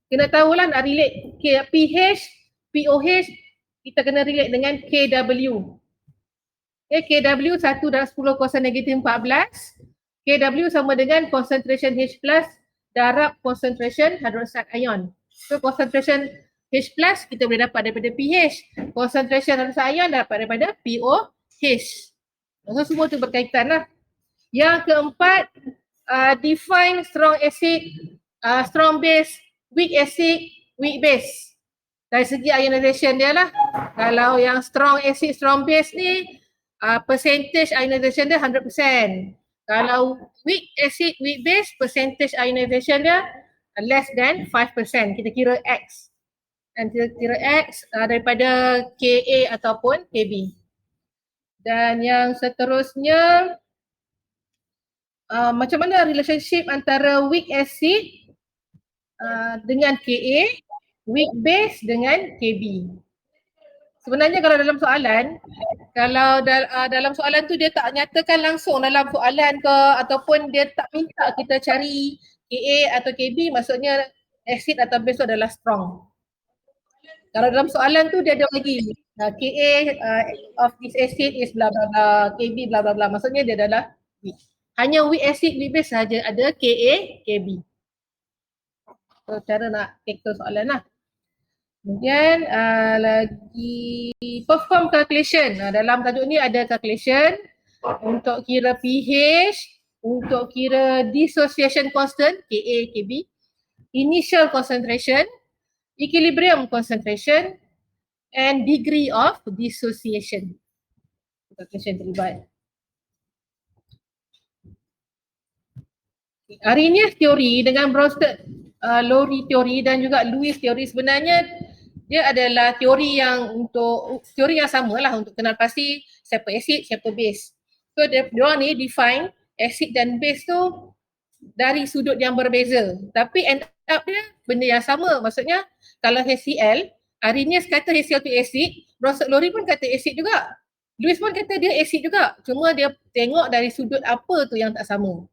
kena tahulah nak relate pH, POH, kita kena relate dengan KW. Okay, KW 1 darab 10 kuasa negatif 14. KW sama dengan concentration H plus darab concentration hydroxide ion. So concentration H plus kita boleh dapat daripada pH. Concentration hydroxide ion dapat daripada POH. So semua tu berkaitan lah. Yang keempat, define strong acid, strong base, weak acid, weak base. Dari segi ionization dia lah. Kalau yang strong acid, strong base ni, percentage ionization dia 100%. Kalau weak acid, weak base, percentage ionization dia less than 5%. Kita kira X. Dan kita kira X daripada Ka ataupun Kb. Dan yang seterusnya, macam mana relationship antara weak acid dengan Ka, weak base dengan Kb. Sebenarnya kalau dalam soalan, dalam soalan tu dia tak nyatakan langsung dalam soalan ke ataupun dia tak minta kita cari Ka atau Kb, maksudnya acid atau base tu adalah strong. Kalau dalam soalan tu dia ada lagi Ka of this acid is bla bla bla, Kb bla bla bla, maksudnya dia adalah weak. Hanya weak acid, weak base saja ada Ka, Kb. So cara nak tackle soalan lah. Kemudian lagi perform calculation. Dalam tajuk ni ada calculation untuk kira pH, untuk kira dissociation constant Ka, Kb, initial concentration, equilibrium concentration and degree of dissociation. Calculation terlibat. Arrhenius teori dengan Bronsted-Lowry teori dan juga Lewis teori sebenarnya dia adalah teori yang sama lah untuk kenal pasti siapa acid, siapa base. So diorang ni define acid dan base tu dari sudut yang berbeza. Tapi end up dia benda yang sama. Maksudnya kalau HCl, Arrhenius kata HCl tu acid, Bronsted-Lowry pun kata acid juga. Lewis pun kata dia acid juga. Cuma dia tengok dari sudut apa tu yang tak sama.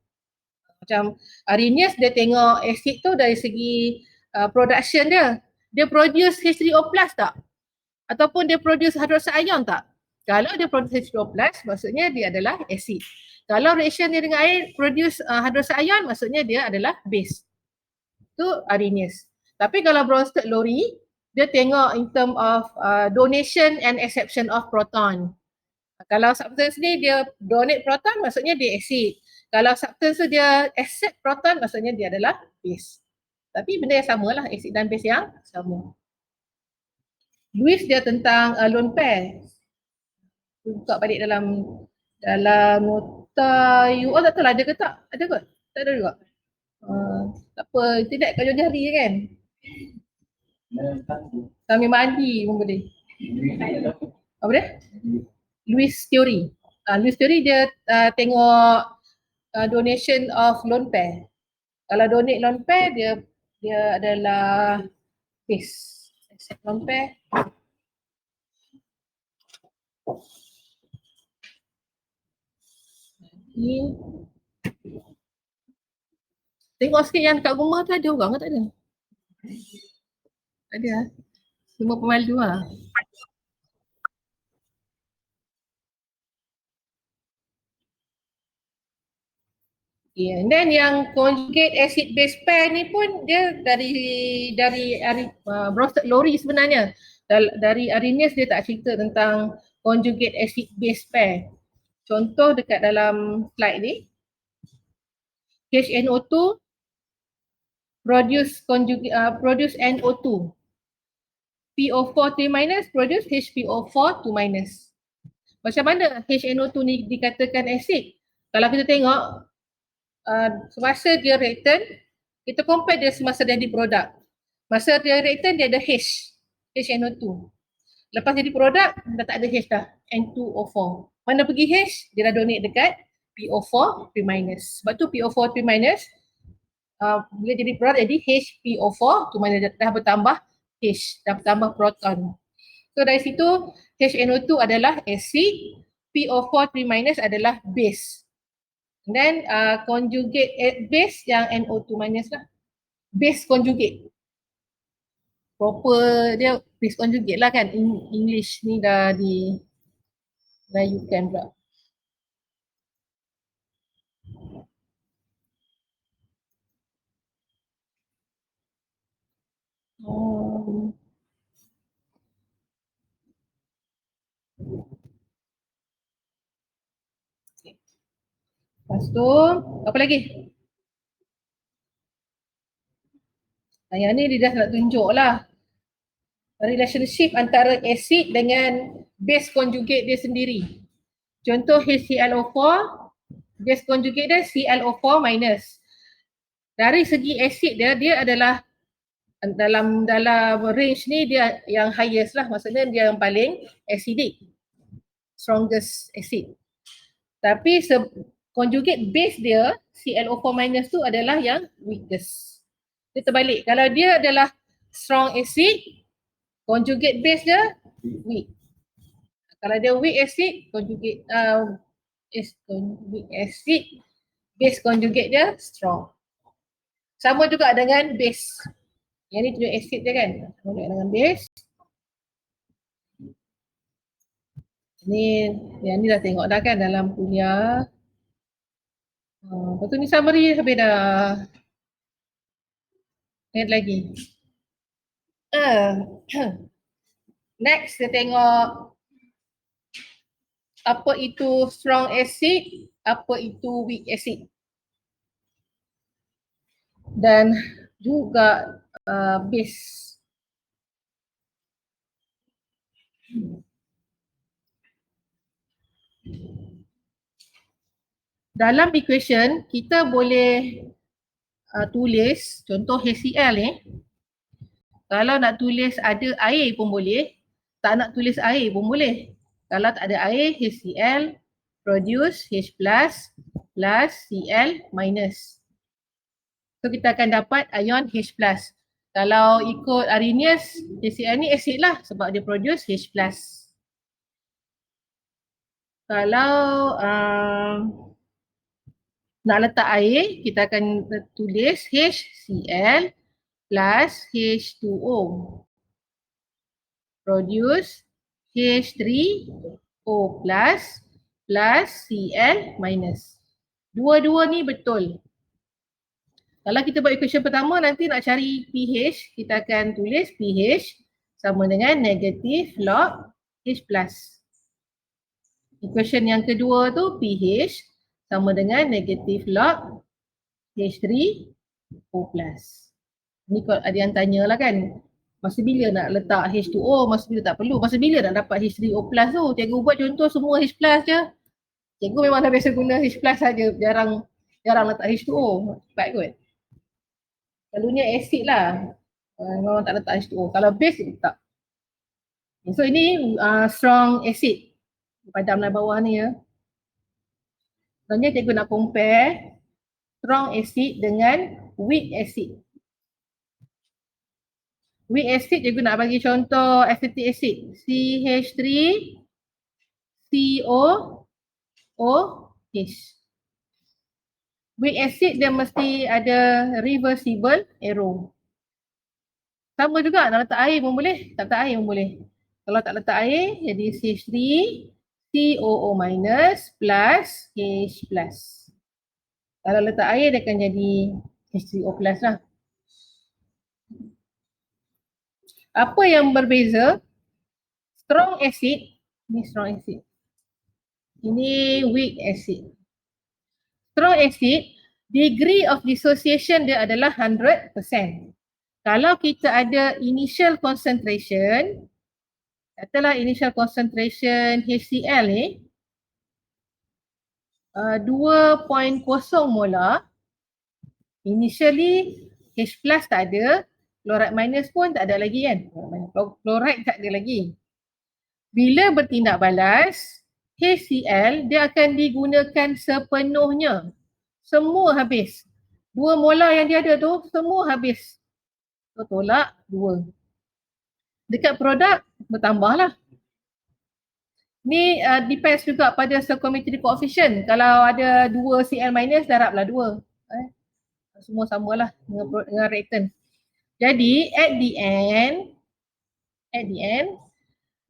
Macam Arrhenius dia tengok acid tu dari segi production dia. Dia produce H3O plus tak? Ataupun dia produce hydroxide ion tak? Kalau dia produce H3O plus, maksudnya dia adalah acid. Kalau reaction dia dengan air produce hydroxide ion, maksudnya dia adalah base. Itu Arrhenius. Tapi kalau Bronsted-Lowry, dia tengok in term of donation and acception of proton. Kalau substance ni dia donate proton, maksudnya dia acid. Kalau substance tu dia accept proton, maksudnya dia adalah base. Tapi benda yang sama lah, acid dan base yang sama. Lewis dia tentang lone pair. Buka balik dalam nota you. Oh tak tahu lah ada ke tak? Ada ke? Tak ada juga. Tak apa, tidak kat jauh hari je kan? Sambil mandi pun boleh. Apa dia? Lewis theory. Lewis theory dia tengok donation of lone pair. Kalau donate lone pair dia adalah base. Accept lone pair. Ni tengok sikit yang kat rumah tu ada orang ke tak ada? Ada lah. Semua pemalu lah. Okay, and then yang conjugate acid base pair ni pun dia dari Bronsted-Lowry sebenarnya. Dari Arrhenius dia tak cerita tentang conjugate acid base pair. Contoh dekat dalam slide ni. HNO2 produce NO2. PO4 3- produce HPO4 2-. Macam mana HNO2 ni dikatakan acid? Kalau kita tengok semasa dia reactant, kita compare dia semasa dia di produk. Masa dia reactant dia ada HNO2. Lepas jadi produk dah tak ada H dah, N2O4. Mana pergi H? Dia dah donate dekat PO4 3-. Sebab tu PO4 3- bila jadi produk jadi HPO4 dah bertambah H, dah bertambah proton. So dari situ HNO2 adalah acid, PO4 3- adalah base. And then conjugate base yang NO2- lah. base conjugate. Proper dia base conjugate lah kan. English ni dah dilayukan pula. Lepas tu, apa lagi? Yang ni dia dah nak tunjuk lah. Relationship antara acid dengan base conjugate dia sendiri. Contoh HClO4, base conjugate dia ClO4 minus. Dari segi acid dia adalah dalam range ni dia yang highest lah, maksudnya dia yang paling acidic, strongest acid. Tapi conjugate base dia ClO4 minus tu adalah yang weakest. Dia terbalik. Kalau dia adalah strong acid, conjugate base dia weak. Kalau dia weak acid, conjugate weak acid, base conjugate dia strong. Sama juga dengan base. Yang ni tunjuk acid dia kan. Sama juga dengan base. Yang ni dah tengok dah kan dalam kuliah. Lepas tu ni summary habis dah. Lihat lagi. Next kita tengok apa itu strong acid, apa itu weak acid. Dan juga base. Dalam equation kita boleh tulis contoh HCl ni. Kalau nak tulis ada air pun boleh, tak nak tulis air pun boleh. Kalau tak ada air, HCl produce H plus Cl minus. So kita akan dapat ion H plus. Kalau ikut Arrhenius, HCl ni acid lah sebab dia produce H plus. Kalau nak letak air, kita akan tulis HCl plus H2O. Produce H3O plus Cl minus. Dua-dua ni betul. Kalau kita buat equation pertama, nanti nak cari pH, kita akan tulis pH sama dengan negatif log H plus. Equation yang kedua tu pH sama dengan negatif log H3O plus. Ni kalau ada yang tanya lah kan, masa bila nak letak H2O, masa bila tak perlu, masa bila nak dapat H3O plus tu. Cikgu buat contoh semua H plus je. Cikgu memang dah biasa guna H plus saja, jarang letak H2O. Cepat kot. Selalunya acid lah. Memang tak letak H2O. Kalau base letak. So ini strong acid. Padamlah bawah ni ya. Sebenarnya cikgu nak compare strong acid dengan weak acid. Weak acid cikgu nak bagi contoh acetic acid. CH3COOH. Weak acid dia mesti ada reversible arrow. Sama juga nak letak air pun boleh, tak letak air pun boleh. Kalau tak letak air jadi CH3COO minus plus H plus. Kalau letak air dia akan jadi H3O plus lah. Apa yang berbeza? Strong acid, ini strong acid. Ini weak acid. Strong acid, degree of dissociation dia adalah 100%. Kalau kita ada initial concentration, katalah initial concentration HCl ni 2.0 molar, initially H plus tak ada, chloride minus pun tak ada lagi kan, chloride tak ada lagi. Bila bertindak balas, HCl dia akan digunakan sepenuhnya, semua habis. 2 molar yang dia ada tu semua habis. So tolak 2. Dekat produk bertambah lah. Ni depends juga pada stoichiometry coefficient. Kalau ada 2 Cl minus darablah 2. Semua samalah dengan reactant. Jadi at the end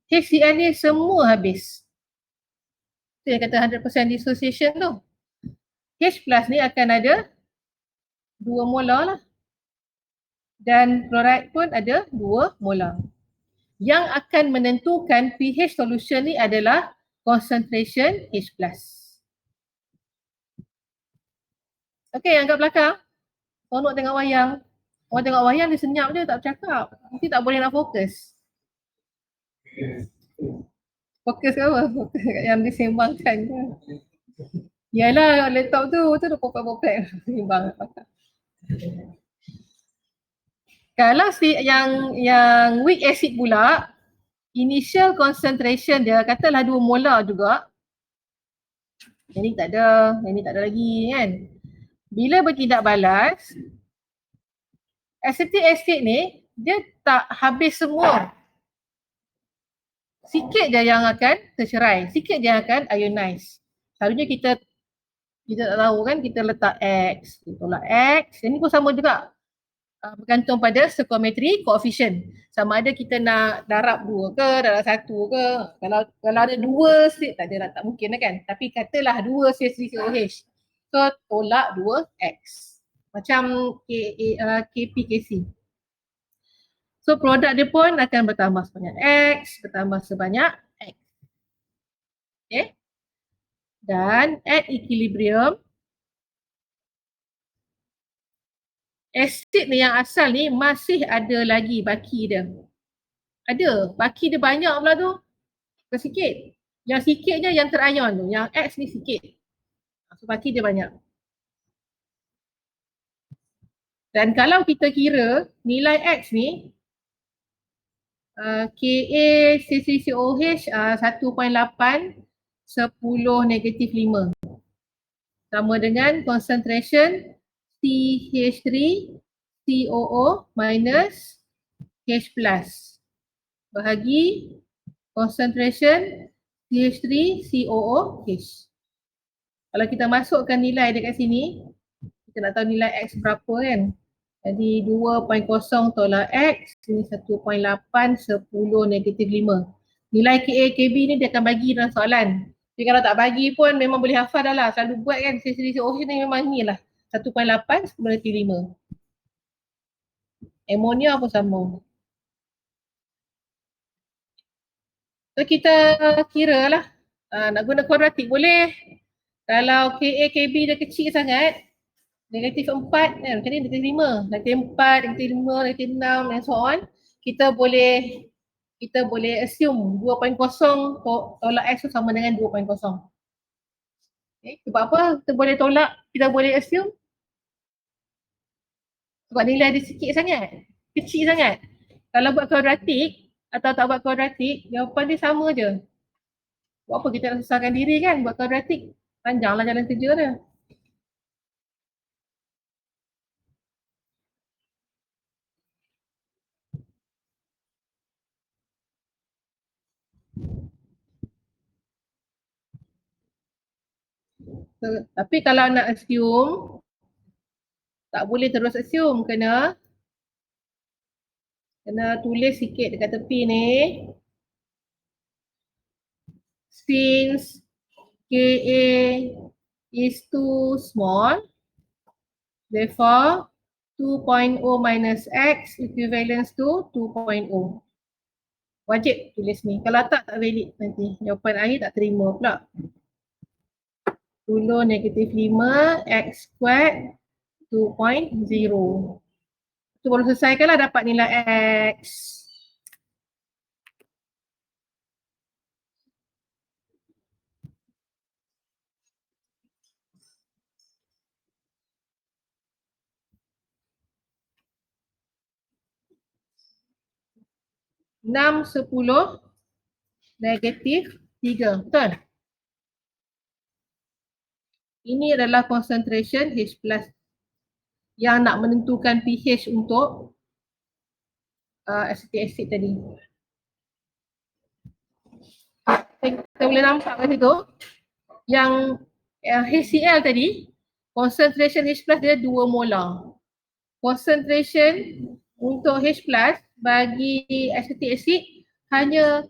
HCl ni semua habis. Itu yang kata 100% dissociation tu. H plus ni akan ada 2 molar lah. Dan chloride pun ada 2 molar. Yang akan menentukan pH solution ni adalah concentration H plus. Okey, yang kat belakang. Tolong tengok wayang. Orang tengok wayang dia senyap je, tak bercakap. Nanti tak boleh nak fokus. Fokus ke apa? Fokus kat yang disembangkan je. Yalah, laptop tu dah popek-popek. Sembang. Kalau si yang weak acid pula, initial concentration dia katalah 2 molar juga. Yang ni tak ada, yang ni tak ada lagi kan. Bila bertindak balas, acetic acid ni dia tak habis semua. Sikit je yang akan tercerai, sikit je yang akan ionize. Selalunya kita tak tahu kan, kita letak X, kita tolak X. Yang ni pun sama juga. Bergantung pada stoichiometry coefficient. Sama ada kita nak darab 2 ke, darab 1 ke. Kalau ada 2 state, tak ada lah, tak mungkin lah kan. Tapi katalah 2 CH3COH. So tolak 2 X. Macam KPKC. So produk dia pun akan bertambah sebanyak X, bertambah sebanyak X. Okay. Dan at equilibrium, asid ni yang asal ni masih ada lagi baki dia. Ada, baki dia banyak pula tu. Bukan sikit. Yang sikit je yang terion tu, yang X ni sikit. So baki dia banyak. Dan kalau kita kira nilai X ni KaCCOH 1.8 10 negatif 5 sama dengan concentration CH3 COO minus H plus bahagi concentration CH3 COOH. Kalau kita masukkan nilai dekat sini, kita nak tahu nilai X berapa kan. Jadi 2.0 tolak X, sini 1.8 10 negatif 5. Nilai KA, KB ni dia akan bagi dalam soalan. Jadi kalau tak bagi pun memang boleh hafal dah lah. Selalu buat kan, CH3COH ni memang ni lah. 1.8 10 negatif 5. Amonia pun sama. So kita kira lah. Nak guna kuadratik boleh. Kalau KA, KB dia kecil sangat, negatif 4 kan, macam ni negatif 5, negatif 4, negatif 5, negatif 6 and so on. Kita boleh assume 2.0 tolak X tu sama dengan 2.0. Okay. Sebab apa kita boleh assume? Sebab nilai dia sikit sangat, kecil sangat. Kalau buat kuadratik atau tak buat kuadratik, jawapan dia sama je. Buat apa kita nak susahkan diri kan buat kuadratik? Panjanglah jalan kerja dia. Tapi kalau nak assume, tak boleh terus assume, kena tulis sikit dekat tepi ni. Since Ka is too small, therefore 2.0 minus X equivalence to 2.0. Wajib tulis ni. Kalau tak valid nanti. Jawapan akhir tak terima pula. 10 negatif 5 X squared 2.0. Itu baru selesaikanlah dapat nilai X. Enam 10 negatif 3. Betul? Ini adalah concentration H plus yang nak menentukan pH untuk acetic acid tadi. Kita boleh nampak kat situ yang HCl tadi Concentration H plus dia 2 molar. Concentration untuk H plus bagi acetic acid hanya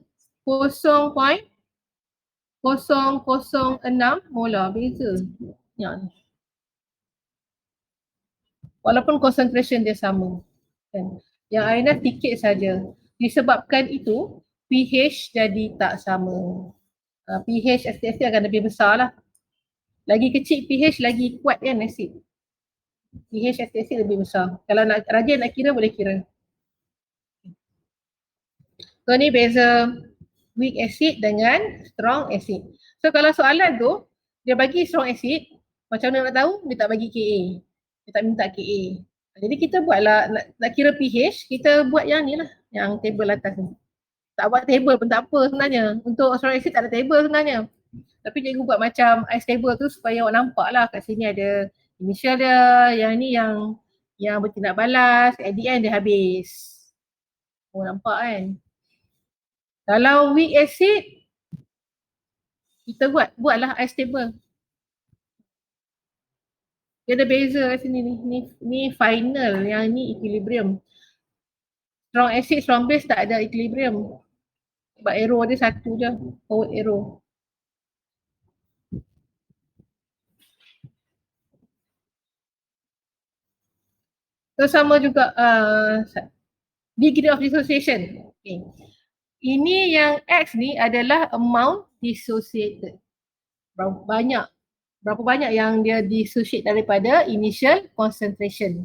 0.006 molar, beza. Ya. Walaupun concentration dia sama. Kan? Yang airnya sikit saja. Disebabkan itu pH jadi tak sama. pH acetic acid akan lebih besar lah. Lagi kecil pH lagi kuat kan asid. pH acetic acid lebih besar. Kalau nak rajin nak kira boleh kira. So ni beza weak acid dengan strong acid. So kalau soalan tu dia bagi strong acid, macam mana nak tahu? Dia tak bagi Ka. Dia tak minta Ka. Jadi kita buatlah nak kira pH, kita buat yang ni lah, yang table atas ni. Tak buat table pun tak apa sebenarnya. Untuk strong acid tak ada table sebenarnya. Tapi cikgu buat macam ice table tu supaya awak nampak lah kat sini ada initial dia, yang ni yang bertindak balas, at the end dia habis. Oh nampak kan? Kalau weak acid, kita buatlah ice table. Dia ada beza kat sini ni. Ni final, yang ni equilibrium. Strong acid, strong base tak ada equilibrium. Sebab arrow dia satu je, forward arrow. So sama juga degree of dissociation. Okay. Ini yang X ni adalah amount dissociated. Berapa banyak yang dia dissociate daripada initial concentration.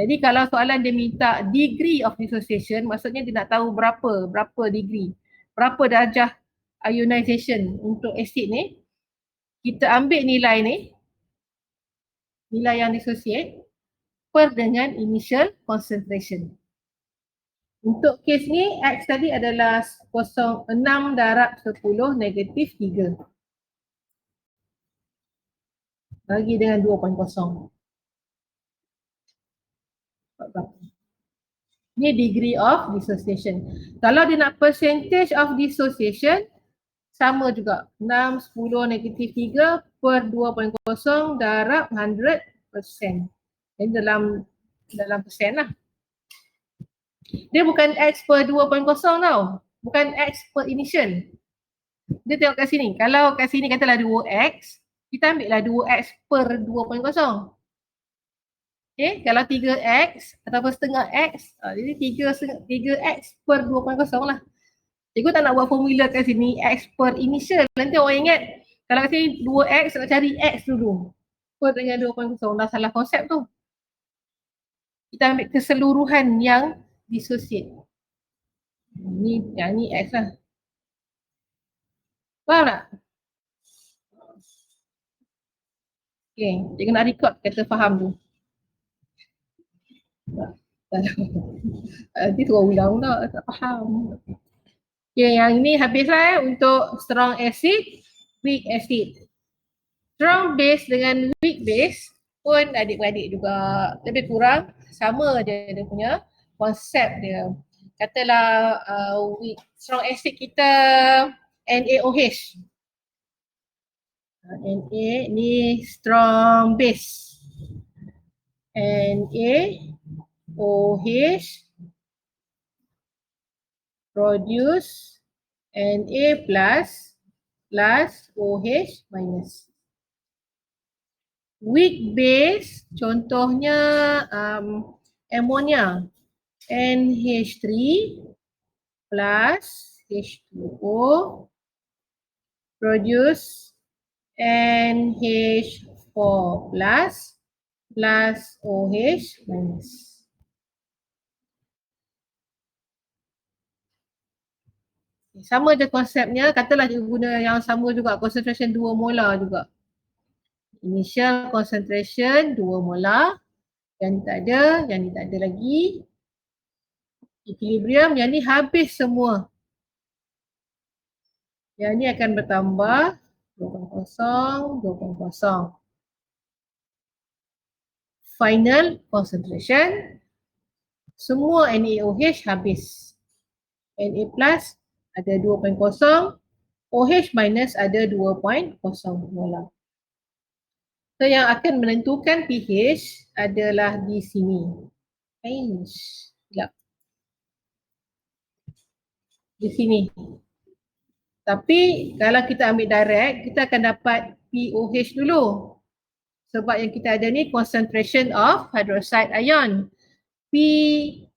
Jadi kalau soalan dia minta degree of dissociation, maksudnya dia nak tahu berapa degree, berapa darjah ionization untuk asid ni, kita ambil nilai ni, nilai yang dissociate per dengan initial concentration. Untuk kes ni, X tadi adalah 0.6 darab 10 negatif 3. Bagi dengan 2.0. Ni degree of dissociation. Kalau dia nak percentage of dissociation, sama juga. 6, 10, negatif 3 per 2.0 darab 100%. Jadi dalam persen lah. Dia bukan X per 2.0 tau. Bukan X per initial. Dia tengok kat sini. Kalau kat sini katalah 2X, kita ambil lah 2X per 2.0. Okay, kalau 3X ataupun setengah X, jadi 3X per 2.0 lah. Cikgu tak nak buat formula kat sini X per initial. Nanti orang ingat kalau kat sini 2X nak cari X dulu. Per dengan 2.0, dah salah konsep tu. Kita ambil keseluruhan yang dissociate. Yang ni X lah. Faham tak? Okay, cikgu nak record kata faham tu. Nanti tu ulang tak faham. Okay, yang ini habislah untuk strong acid, weak acid. Strong base dengan weak base pun adik-beradik juga lebih kurang sama je dia punya konsep dia. Katalah strong acid kita NaOH. Na ni strong base. NaOH produce Na plus OH minus. Weak base contohnya ammonia, NH3 plus H2O produce NH4 plus OH minus. Sama je konsepnya, katalah dia guna yang sama juga, concentration 2 molar juga. Initial concentration 2 molar, yang ni tak ada, yang ni tak ada lagi. Equilibrium, yang ni habis semua. Yang ni akan bertambah 2.0, 2.0. Final concentration, semua NaOH habis. Na plus ada 2.0, OH minus ada 2.0 molar. So yang akan menentukan pH adalah di sini. Sekejap. Di sini. Tapi kalau kita ambil direct, kita akan dapat POH dulu. Sebab yang kita ada ni concentration of hydroxide ion. POH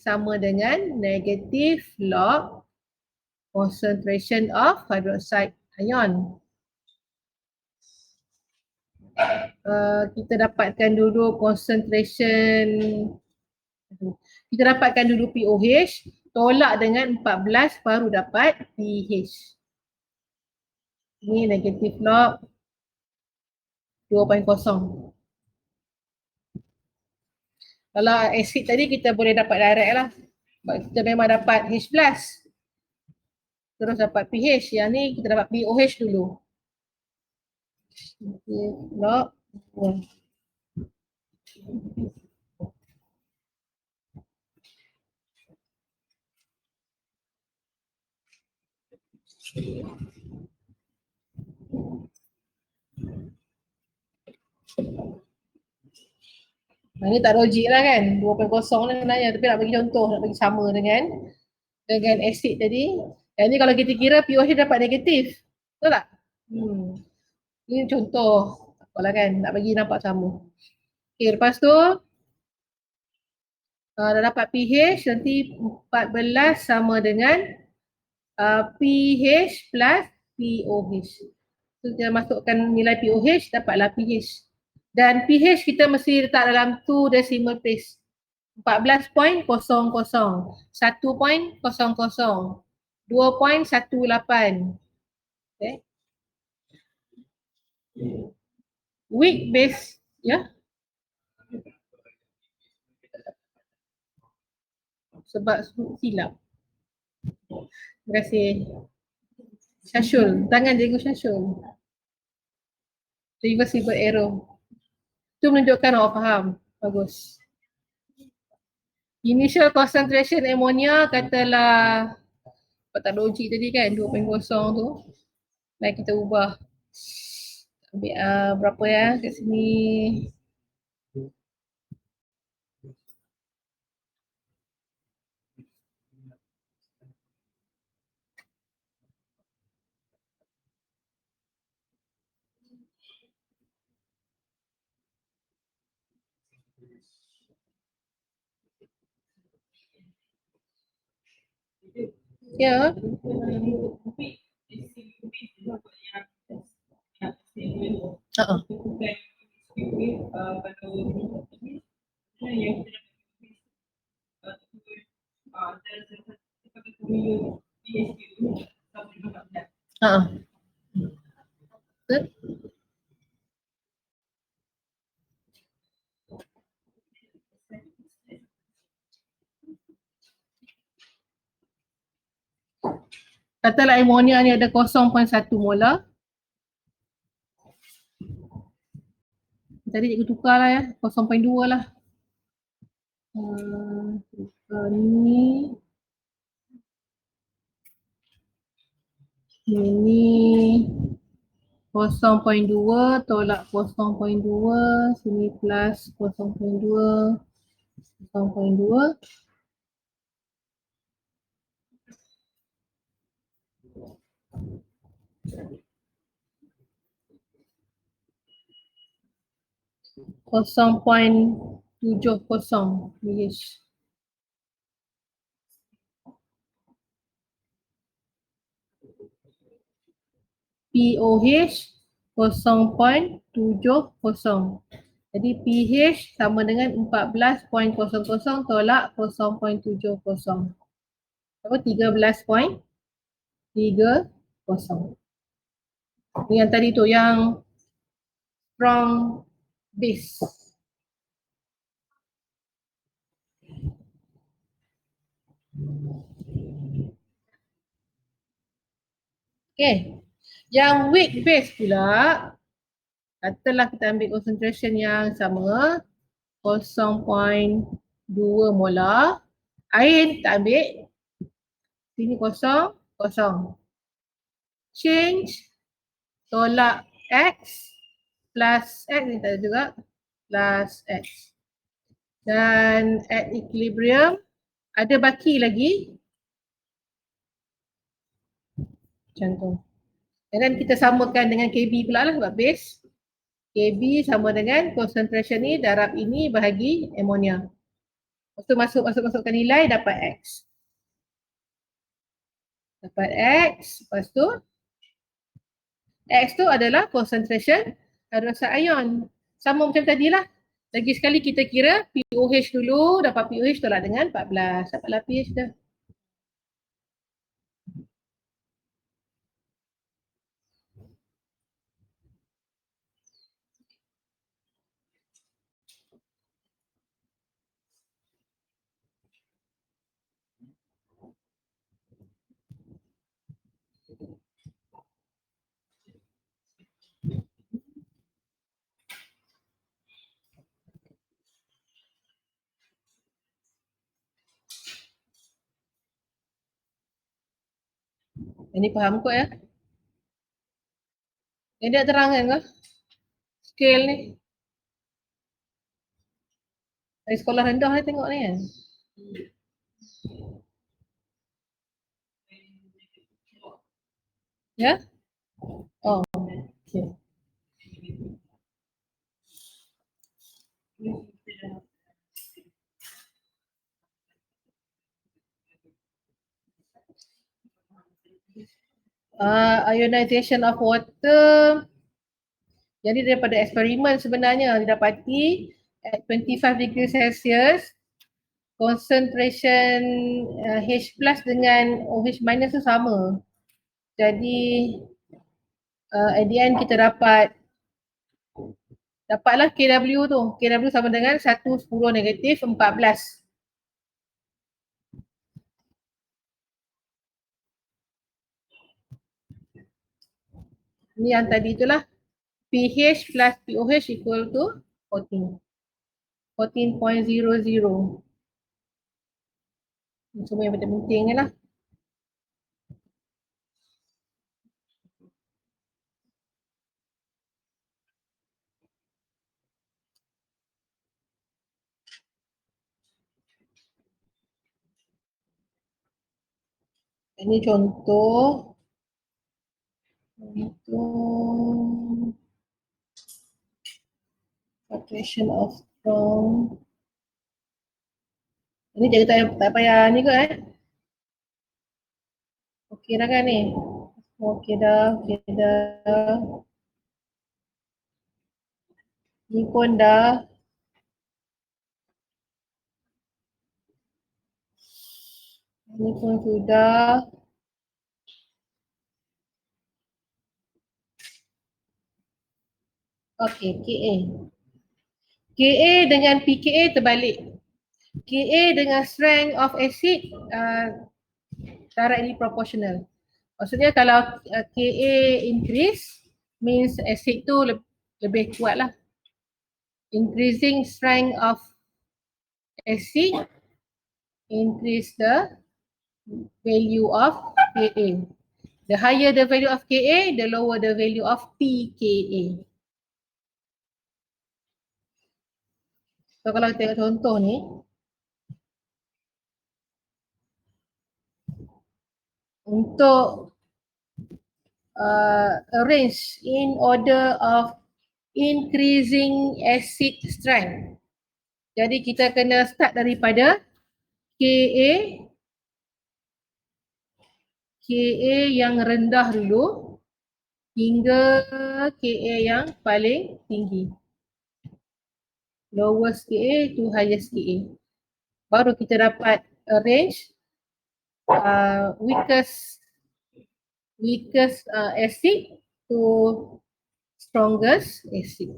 sama dengan negative log concentration of hydroxide ion. Kita dapatkan dulu concentration, kita dapatkan dulu POH, tolak dengan 14 baru dapat pH. Ini negative log 2.0. Kalau asid tadi kita boleh dapat direct lah. Sebab kita memang dapat H+. Terus dapat pH. Yang ni kita dapat POH dulu. Log 2. Ini tak logik lah kan, 2.0 lah sebenarnya, tapi nak bagi contoh, nak bagi sama dengan asid tadi. Yang ni kalau kita kira pH dapat negatif, betul tak? Ini contoh, tak apalah kan, nak bagi nampak sama. Okay, lepas tu dah dapat pH, nanti 14 sama dengan pH plus POH. So kita masukkan nilai POH, dapatlah pH. Dan pH kita mesti letak dalam 2 decimal place. 14.00, 1.00, 2.18. Okay. Weak base, ya. Sebab silap. Terima kasih. Syashul, tangan cikgu Syashul. Reversible error. Itu menunjukkan awak faham. Bagus. Initial concentration ammonia katalah, apa tak logik tadi kan, 2.0 tu. Baik, kita ubah. Ambil berapa ya kat sini. Ya. Katalah ammonia ni ada 0.1 molar. Tadi cikgu tukar lah ya, 0.2 lah. Ni ini 0.2 tolak 0.2, sini plus 0.2, 0.2. Kosong poin 70 pH. POH 0.70. Jadi pH sama dengan 14.00 tolak 0.70. Apa 13.30. Ini yang tadi tu yang strong base. Okay. Yang weak base pula, katalah kita ambil concentration yang sama, 0.2 molar. Air kita ambil, sini kosong, kosong. Change, tolak X, plus X ni tak ada juga, plus X. Dan at equilibrium ada baki lagi macam tu. Dan kita samakan dengan KB pula lah sebab base. KB sama dengan concentration ni darab ini bahagi ammonia. Lepas tu masukkan nilai dapat X. Dapat X, lepas tu X tu adalah concentration hydroxide ion. Sama macam tadilah. Lagi sekali kita kira pOH dulu, dapat pOH tolak dengan 14. Dapatlah pH dah. Ini faham kot ya. Yang dia terangkan ke? Scale ni. Dari sekolah rendah ni tengok ni kan. Ya? Oh, okay. Ionization of water. Jadi daripada eksperimen sebenarnya didapati at 25 degree Celsius concentration H plus dengan OH minus tu sama. Jadi at the end kita dapatlah KW tu. KW sama dengan 1, 10 negatif 14. Ni yang tadi itulah. pH plus pOH equal to 14. 14.00. Semua yang penting-penting lah. Ini contoh. Calculation of strong. Ini jadi tak payah ni kot Okey dah kan ni? Okey dah. Ni pun dah. Ni pun sudah. Okey, KA. KA dengan pKa terbalik. KA dengan strength of acid directly proportional. Maksudnya kalau KA increase means acid tu lebih kuat lah. Increasing strength of acid increase the value of KA. The higher the value of KA, the lower the value of pKa. So kalau kita tengok contoh ni, untuk arrange in order of increasing acid strength. Jadi kita kena start daripada KA yang rendah dulu hingga KA yang paling tinggi. Lowest KA to highest KA. Baru kita dapat arrange weakest acid to strongest acid.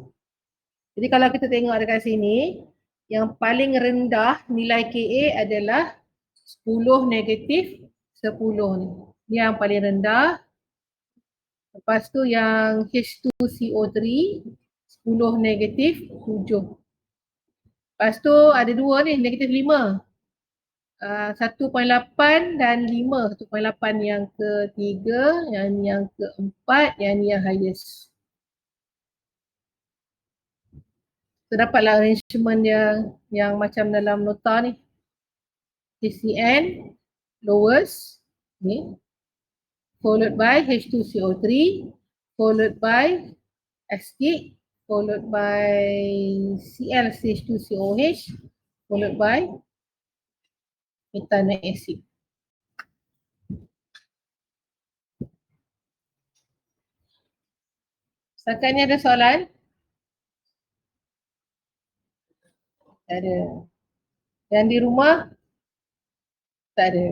Jadi kalau kita tengok dekat sini, yang paling rendah nilai KA adalah 10 negatif 10 ni. Ni yang paling rendah. Lepas tu yang H2CO3 10 negatif 7. Lepas tu ada dua ni, negatif 5. 1.8 dan 5. 1.8 yang ketiga, yang keempat, yang ni yang highest. So dapatlah arrangement yang macam dalam nota ni. HCN lowest ni, followed by H2CO3, followed by acetic, followed by ClCH2COH, followed by ethanoic acid. Setakat ni ada soalan? Tak ada. Yang di rumah? Tak ada.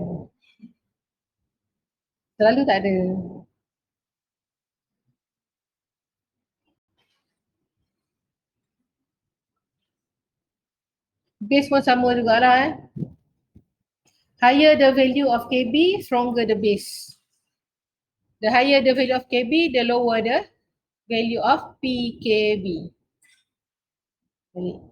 Selalu tak ada. Base pun sama jugalah. Higher the value of Kb, stronger the base. The higher the value of Kb, the lower the value of PKB. Balik.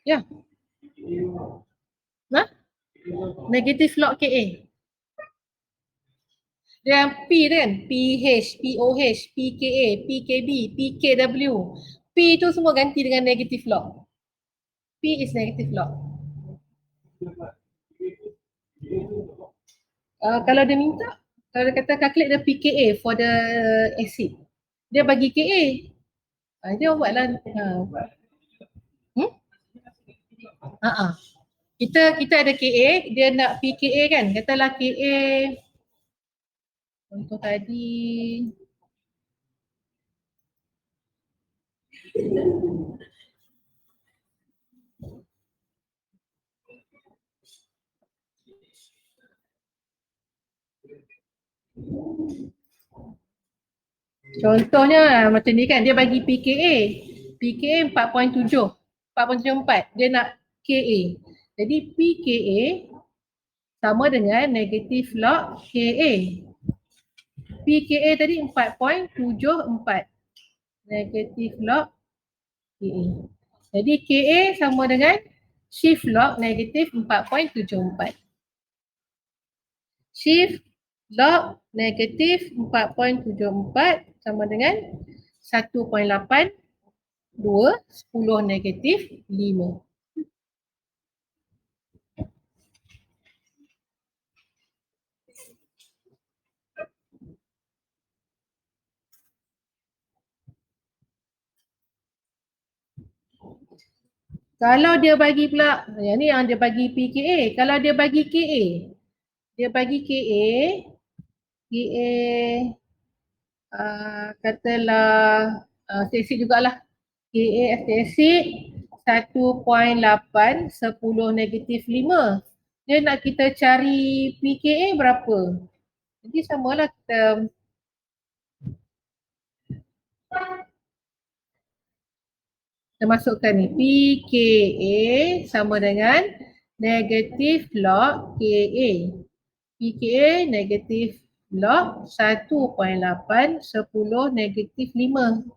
Ya. Nah, negative log Ka. Dia yang P tu kan, PH, POH, PKA, PKB, PKW. P tu semua ganti dengan negative log. P is negative log. Kalau dia minta, kalau dia kata calculate the PKA for the acid, dia bagi Ka. Dia buatlah. Kita ada Ka, dia nak PKA kan, katalah Ka contoh tadi contohnya macam ni kan, dia bagi PKA 4.7, 4.74, dia nak Ka. Jadi PKA sama dengan negatif log Ka. PKA tadi 4.74, negatif log Ka. Jadi Ka sama dengan shift log negatif 4.74. Shift log negatif 4.74 sama dengan 1.82 10 negatif 5. Kalau dia bagi pula, yang ni yang dia bagi PKA. Kalau dia bagi KA, dia bagi KA katalah acid jugalah. KA acid 1.8 10 negatif 5. Dia nak kita cari PKA berapa? Jadi samalah kita masukkan ni. PKA sama dengan negatif log KA. PKA negatif log 1.8 10 negatif 5.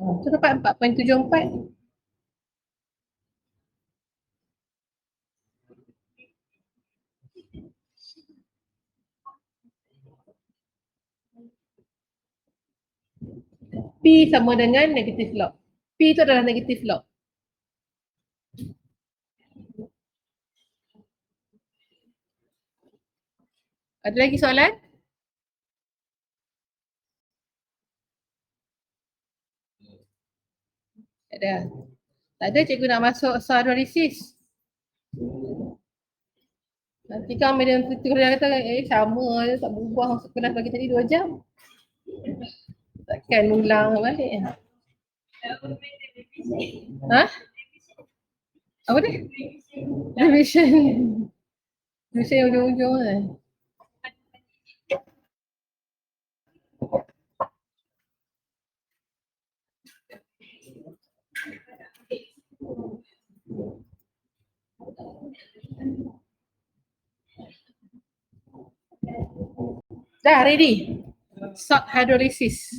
Tu dapat 4.74. P sama dengan negatif log. P itu adalah negatif log. Ada lagi soalan? Ada. Tak ada cikgu nak masuk hidrolisis. Nanti kan medium tutorial kata sama je, tak berubah masuk kelas bagi tadi 2 jam. Takkan ulang balik. Ha? Apa dia? Revision. Revision ujung-ujung kan. Dah ready. Salt hydrolysis.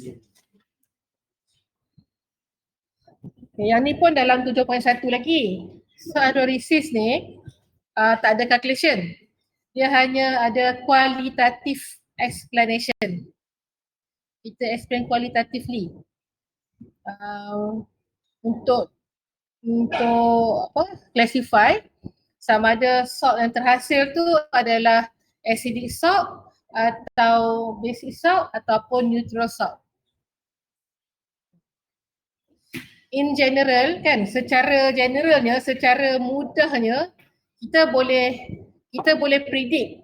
Yang ni pun dalam 7.1 lagi. Salt hydrolysis ni tak ada calculation. Dia hanya ada qualitative explanation. Kita explain qualitatively. Untuk classify sama ada salt yang terhasil tu adalah acidic salt atau basic salt ataupun neutral salt. In general kan, secara generalnya, secara mudahnya kita boleh predict.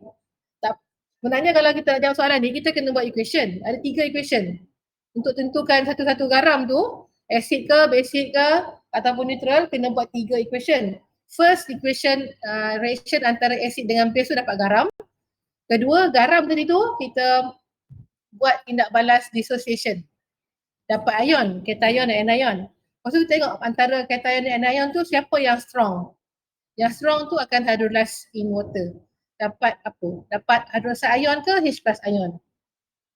Sebenarnya kalau kita nak jawab soalan ni, kita kena buat equation. Ada 3 equation untuk tentukan satu-satu garam tu acid ke, basic ke ataupun neutral, kena buat 3 equation. First equation, reaction antara acid dengan base tu dapat garam. Kedua, garam tadi tu kita buat tindak balas dissociation, dapat ion, cation dan anion. Lepas tu kita tengok antara cation dan anion tu siapa yang strong. Yang strong tu akan hydrolyze in water. Dapat apa? Dapat hydroxide ion ke H plus ion.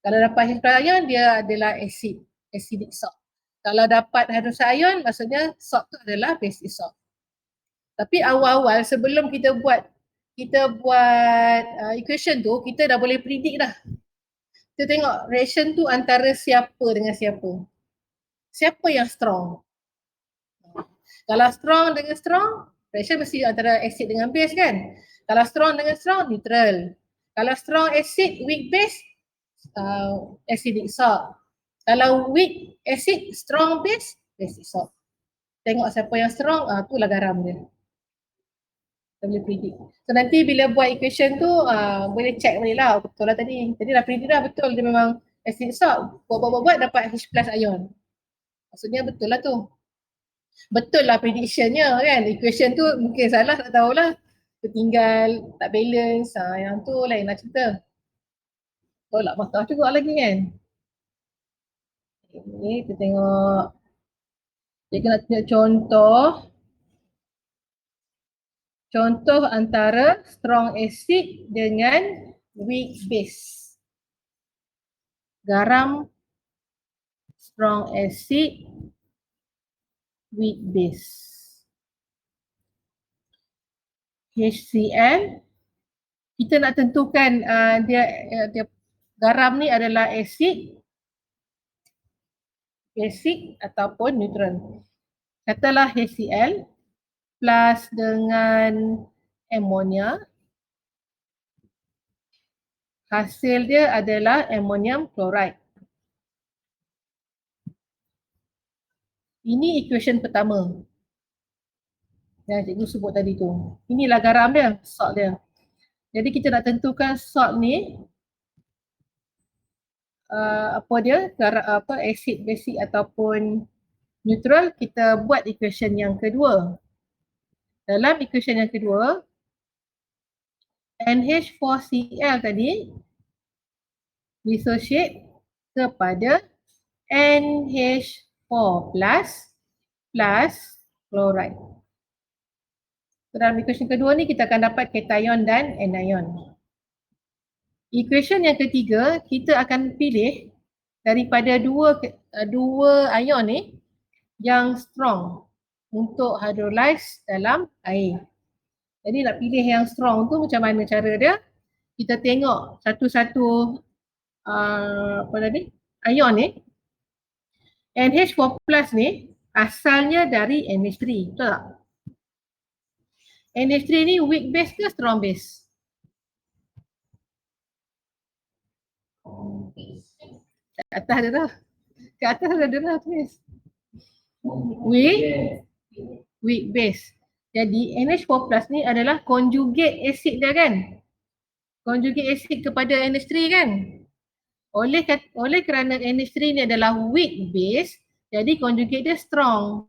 Kalau dapat H plus ion, dia adalah acidic salt. Kalau dapat hydroxide ion, maksudnya salt tu adalah basic salt. Tapi awal-awal sebelum kita buat equation tu, kita dah boleh predict dah. Kita tengok reaction tu antara siapa dengan siapa. Siapa yang strong? Kalau strong dengan strong, reaction mesti antara acid dengan base kan? Kalau strong dengan strong, neutral. Kalau strong acid, weak base, acidic salt. Kalau weak acid, strong base, basic salt. Tengok siapa yang strong, itulah garam dia. Kita boleh predict. So nanti bila buat equation tu, boleh check balik lah, betul lah tadi. Tadi dah predict dah, betul dia memang acidic salt. Buat dapat H plus ion. Maksudnya betul lah tu. Betul lah predictionnya kan. Equation tu mungkin salah, tak tahulah. Tertinggal, tak balance, yang tu lain lah cerita. Tolak mata juga lagi kan. Okay, kita tengok. Kita nak tunjuk contoh. Contoh antara strong acid dengan weak base. Garam, strong acid, weak base. HCl. Kita nak tentukan dia garam ni adalah acid, basic ataupun neutral. Katalah HCl plus dengan ammonia. Hasil dia adalah ammonium chloride. Ini equation pertama yang cikgu sebut tadi tu. Inilah garam dia, salt dia. Jadi kita nak tentukan salt ni acid, basic ataupun neutral, kita buat equation yang kedua. Dalam equation yang kedua, NH4Cl tadi dissociate kepada NH4 plus chloride. Dalam equation kedua ni kita akan dapat cation dan anion. Equation yang ketiga, kita akan pilih daripada dua ion ni yang strong untuk hydrolyze dalam air. Jadi nak pilih yang strong tu macam mana cara dia? Kita tengok satu-satu ion ni. NH4 plus ni asalnya dari NH3, betul tak? NH3 ni weak base ke strong base? Kat atas dia dah. Kat atas ada dah tulis. Weak weak base. Jadi NH4 plus ni adalah conjugate acid dia kan. Conjugate acid kepada NH3 kan. Oleh kerana NH3 ni adalah weak base, jadi conjugate dia strong.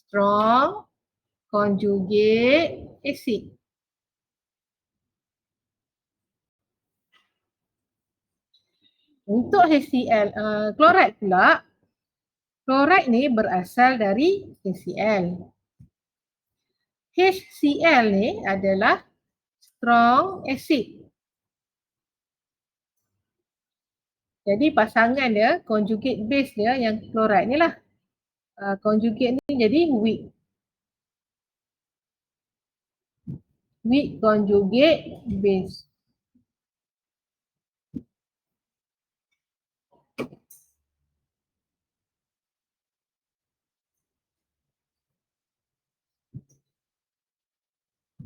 Strong conjugate acid. Untuk HCl, chloride pula, chloride ni berasal dari HCl. HCl ni adalah strong acid. Jadi pasangan dia, conjugate base dia yang chloride ni lah. Conjugate ni jadi weak. Weak conjugate base.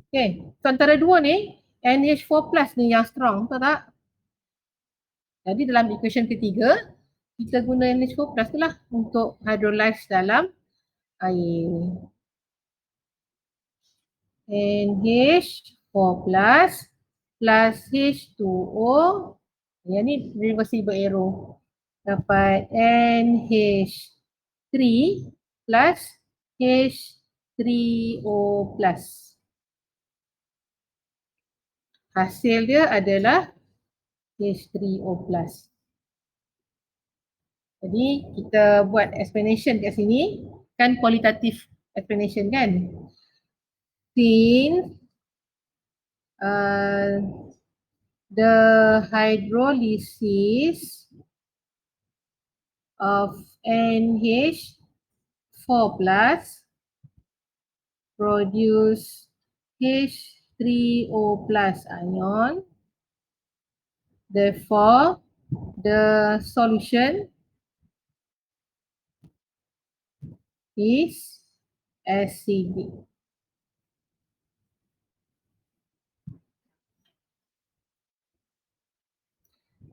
Okay, so antara dua ni, NH4 plus ni yang strong, betul tak? Jadi dalam equation ketiga, kita guna NH4 plus tu lah untuk hydrolyze dalam air. NH4 plus H2O, yang ni reversible arrow. Dapat NH3 plus H3O plus. Hasil dia adalah H3O plus. Jadi kita buat explanation kat sini, kan qualitative explanation kan. Since the hydrolysis of NH4 plus produce H3O plus ion, therefore the solution is acidic.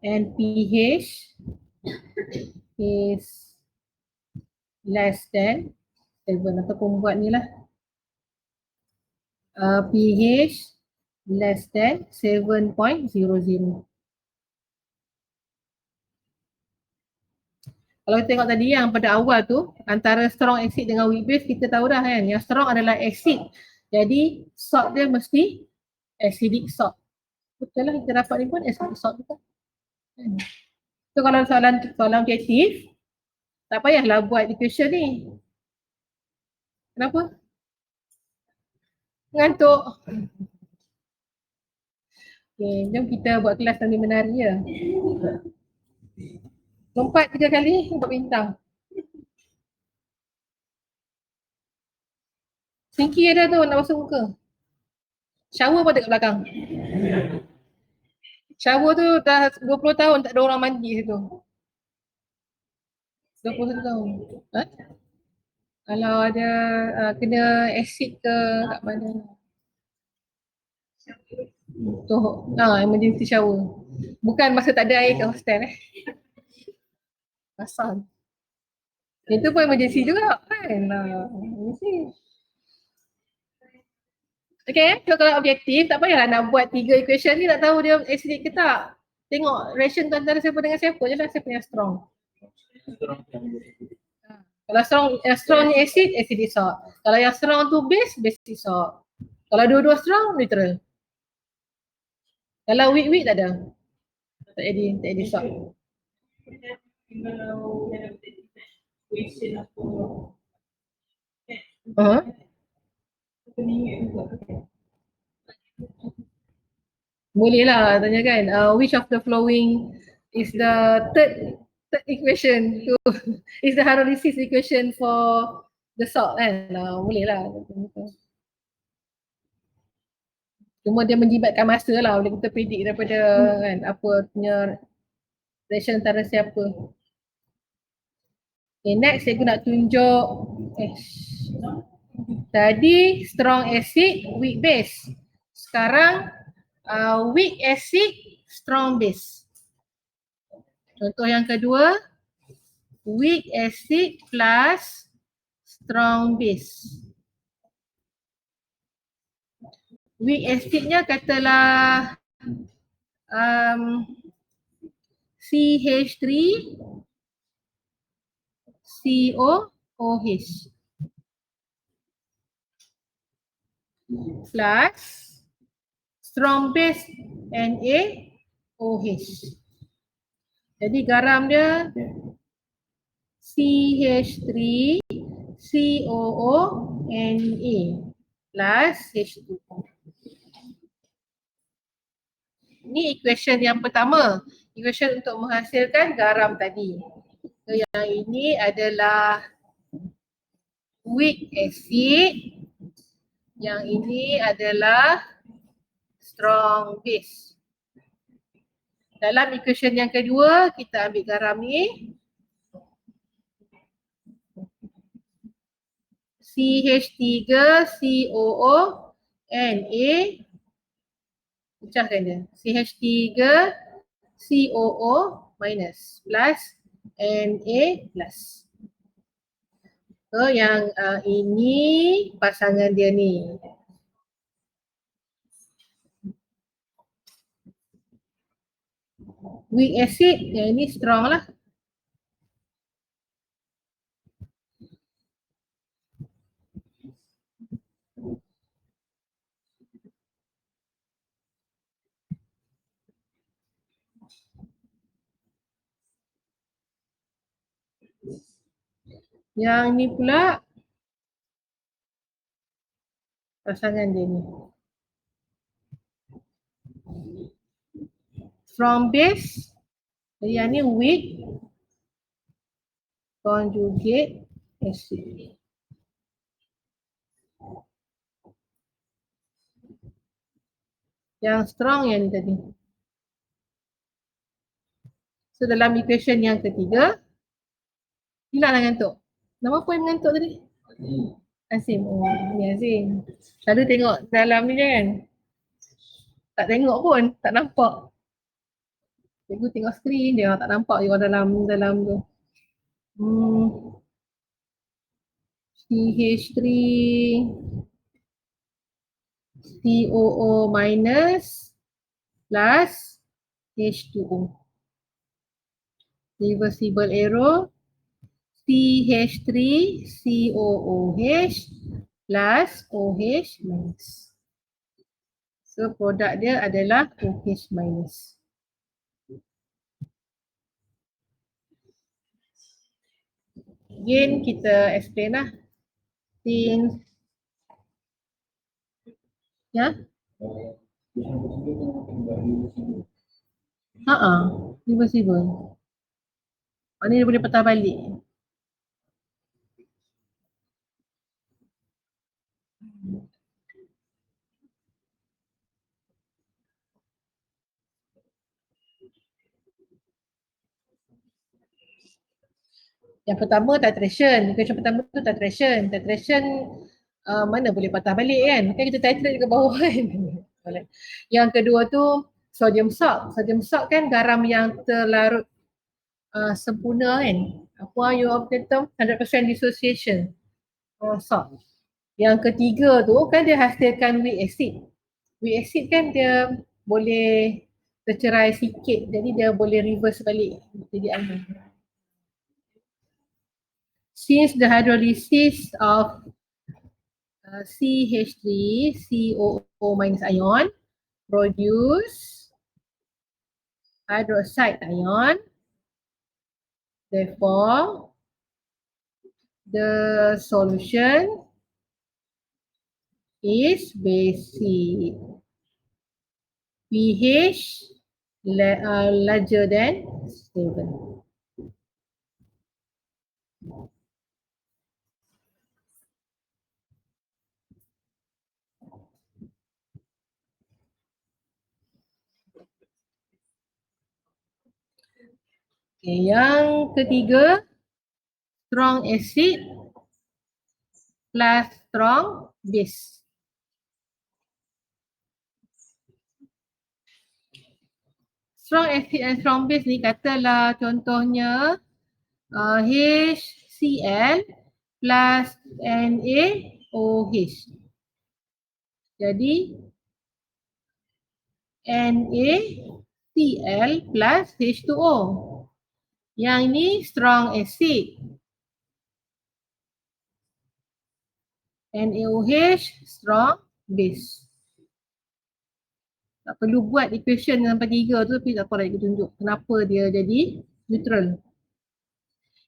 And pH is less than 7, ataupun buat ni lah. pH less than 7.00. Kalau kita tengok tadi yang pada awal tu, antara strong acid dengan weak base, kita tahu dah kan, yang strong adalah acid. Jadi salt dia mesti acidic salt. Betul lah, kita dapat ni pun acidic salt juga. So kalau soalan objektif, tak payahlah buat equation ni. Kenapa? Ngantuk. Okay, jom kita buat kelas sambil menari ya. Lompat 3 kali untuk bintang. Sinki ada tu nak basuh muka. Shower pun ada kat belakang. Shower tu dah 20 tahun tak ada orang mandi situ. 21 tahun. Ha? Kalau ada kena acid ke kat mana. Untuk emergency shower. Bukan masa tak ada air kat hostel Pasal. Itu pun emergency juga kan. Okay, so kalau objektif tak payahlah nak buat 3 equation ni nak tahu dia acidic ke tak. Tengok ration tu antara siapa dengan siapa je lah, siapa yang strong. Kalau strong ni acid, acidic salt. Kalau yang strong tu base, basic salt. Kalau dua-dua strong, neutral. Kalau weak tak ada. Tak ada salt. Boleh lah tanya kan, which of the following is the third equation to is the hydrolysis equation for the salt kan. Boleh lah. Cuma dia menjibatkan masa lah, boleh kita predict daripada kan apa punya reaction antara siapa. Okay, next saya nak tunjuk tadi strong acid, weak base. Sekarang weak acid, strong base. Contoh yang kedua, weak acid plus strong base. Weak acidnya katalah CH3 COOH plus strong base NaOH. Jadi garam dia CH3COONa plus H2O. Ini equation yang pertama. Equation untuk menghasilkan garam tadi. So, yang ini adalah weak acid. Yang ini adalah strong base. Dalam equation yang kedua, kita ambil garam ni. CH3COONa, pecahkan dia. CH3COO minus plus Na plus. So yang ini pasangan dia ni. Weak acid, yang ini strong lah. Yang ni pula pasangan dia ni. Strong base, yang ni weak conjugate acid. Yang strong yang ni tadi. So dalam equation yang ketiga, hilanglah ngantuk. Nama apa yang mengantuk tadi? Azim. Oh, ni Azim. Selalu tengok dalam ni kan? Tak tengok pun, tak nampak. Cikgu tengok skrin dia, tak nampak je dalam tu. CH3 COO minus plus H2O. Reversible arrow CH3 COOH plus OH minus. So produk dia adalah OH minus. Again kita explain lah. Since ya. Reversible. Ni dia boleh patah balik. Yang pertama titration. Equation pertama tu titration. Titration mana boleh patah balik kan? Kan kita titrate ke bawah kan? Yang kedua tu sodium salt. Sodium salt kan garam yang terlarut sempurna kan? Apa you of the term? 100% dissociation salt. Yang ketiga tu kan dia hasilkan weak acid. Weak acid kan dia boleh tercerai sikit, jadi dia boleh reverse balik jadi anu. Since the hydrolysis of CH3COO minus ion produce hydroxide ion, therefore the solution is basic. pH larger than 7. Okay, yang ketiga, strong acid plus strong base. Strong acid and strong base ni katalah contohnya HCl plus NaOH. Jadi NaCl plus H2O. Yang ini strong acid. NaOH strong base. Tak perlu buat equation sampai 3 tu, tapi tak apa lagi tunjuk kenapa dia jadi neutral.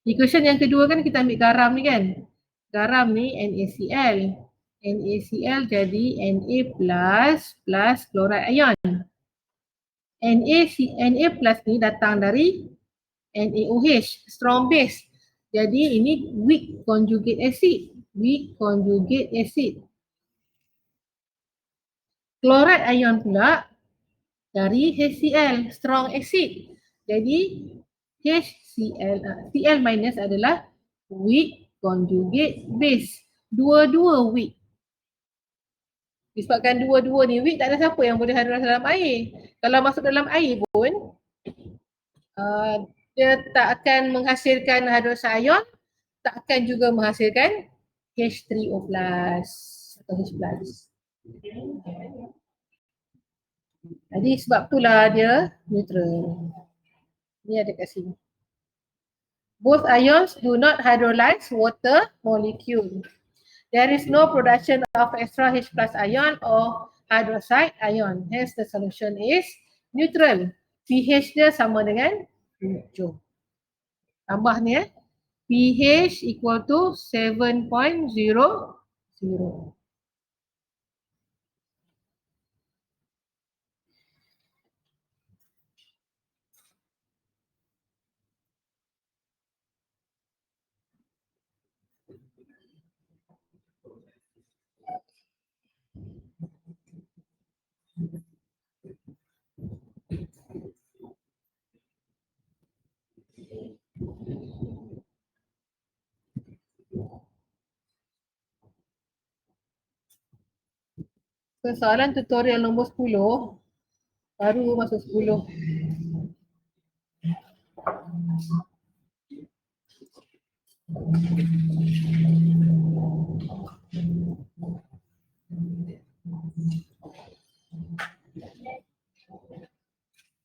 Equation yang kedua kan kita ambil garam ni kan. Garam ni NaCl. NaCl jadi Na plus chloride ion. Na plus ni datang dari NaOH, strong base. Jadi ini weak conjugate acid. Weak conjugate acid. Chloride ion pula dari HCl, strong acid. Jadi Cl minus adalah weak conjugate base. Dua-dua weak. Disebabkan dua-dua ni weak, tak ada siapa yang boleh hydrolyze dalam air. Kalau masuk dalam air pun, dia tak akan menghasilkan hydrolyzed ion, tak akan juga menghasilkan H3O plus atau H plus. Jadi sebab itulah dia neutral. Ni ada kat sini. Both ions do not hydrolyze water molecule. There is no production of extra H plus ion or hydroxide ion. Hence the solution is neutral. pH dia sama dengan 7. Tambah ni pH equal to 7.00. Soalan tutorial nombor 10, baru masuk 10.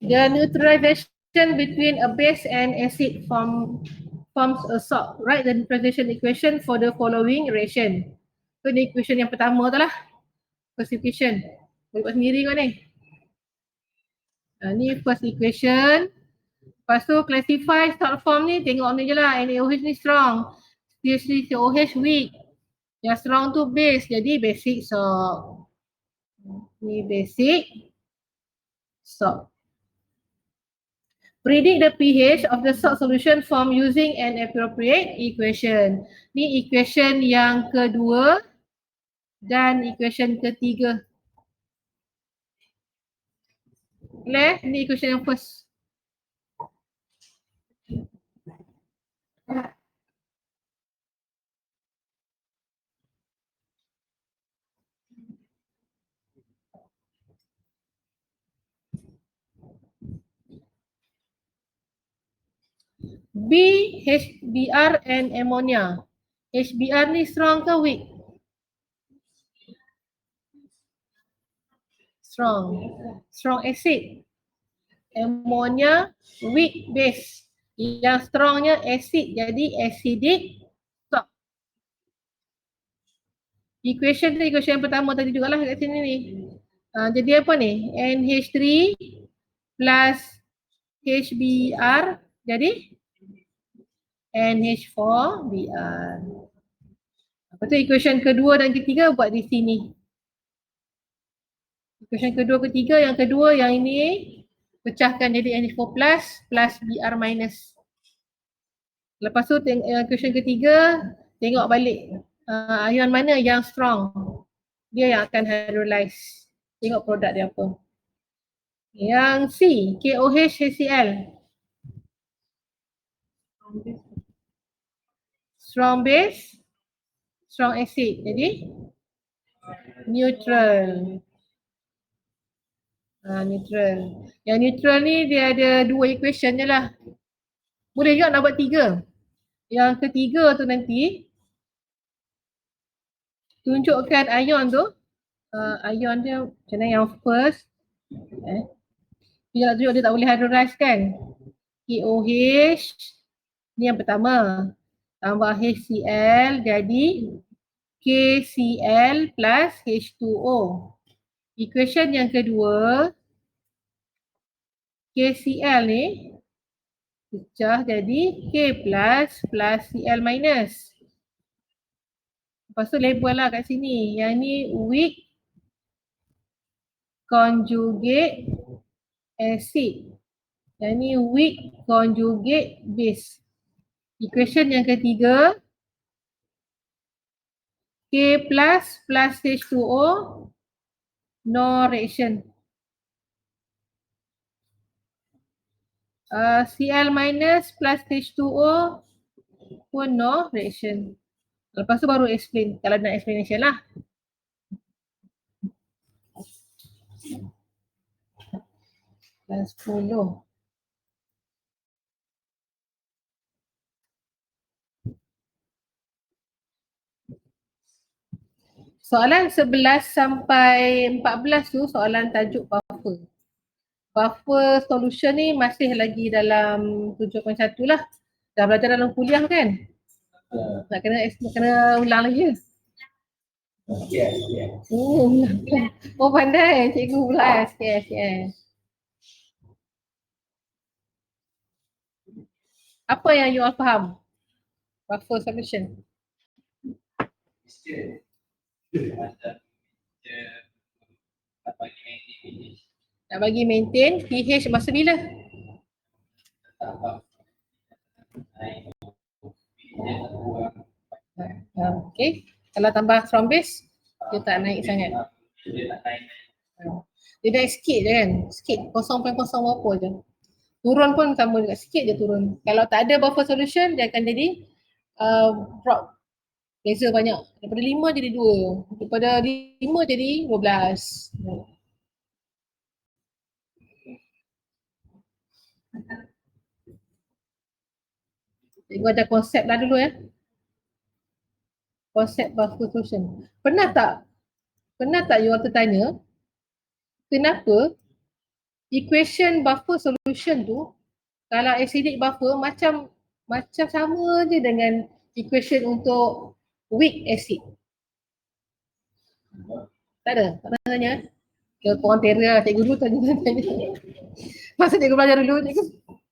The neutralization between a base and acid forms a salt. Write the neutralization equation for the following reaction. So ni equation yang pertama tu lah. First equation. Boleh buat sendiri kau ni. Ni first equation. Lepas tu classify salt form ni, tengok ni je lah. NaOH ni strong. CH3COH weak. Yang strong tu base, jadi basic salt. Ni basic salt. Predict the pH of the salt solution form using an appropriate equation. Ni equation yang kedua dan equation ketiga. Clear? Ni equation yang first. B, HBr and ammonia. HBr ni strong ke weak? Strong. Strong acid. Ammonia weak base. Yang strongnya acid, jadi acidic salt. Equation tu equation yang pertama tadi juga lah kat sini ni. Jadi apa ni? NH3 plus HBr jadi NH4Br. Lepas tu equation kedua dan ketiga buat di sini. Equation kedua ketiga, yang kedua yang ini pecahkan jadi NH4 plus Br minus. Lepas tu equation ketiga tengok balik ion mana yang strong. Dia yang akan hydrolyze. Tengok produk dia apa. Yang C, KOH HCl. Strong base, strong acid. Jadi neutral. Neutral. Yang neutral ni dia ada dua equation je lah. Boleh juga nak buat tiga. Yang ketiga tu nanti tunjukkan ion tu. Ion dia macam mana yang first. Dia nak tunjuk dia tak boleh hydrolyze kan. KOH ni yang pertama. Tambah HCl jadi KCl plus H2O. Equation yang kedua, KCl ni pecah jadi K plus Cl minus. Lepas tu label lah kat sini. Yang ni weak conjugate acid. Yang ni weak conjugate base. Equation yang ketiga, K plus H2O, no reaction. Cl minus plus H2O pun no reaction. Lepas tu baru explain, kalau nak explanation lah. Dan 10. Soalan 11 sampai 14 tu soalan tajuk buffer. Buffer solution ni masih lagi dalam 7.1 lah. Dah belajar dalam kuliah kan? Nak kena ulang lagi. Oh pandai cikgu pula. Yes. Apa yang you all faham? Buffer solution. Nak bagi maintain pH masa bila? Okay. Kalau tambah from base, dia tak naik sangat. Dia naik sikit je kan? Sikit, 0.0 berapa je. Turun pun sama juga, sikit je turun. Kalau tak ada buffer solution, dia akan jadi drop. Beza banyak. Daripada 5 jadi 2. Daripada 5 jadi 12. Cikgu ajar konsep lah dulu ya. Konsep buffer solution. Pernah tak you all tertanya kenapa equation buffer solution tu kalau acidic buffer macam sama je dengan equation untuk weak acid? Tak ada tanya. Ke korang tera lah, cikgu dulu tanya. Masa cikgu belajar dulu, cikgu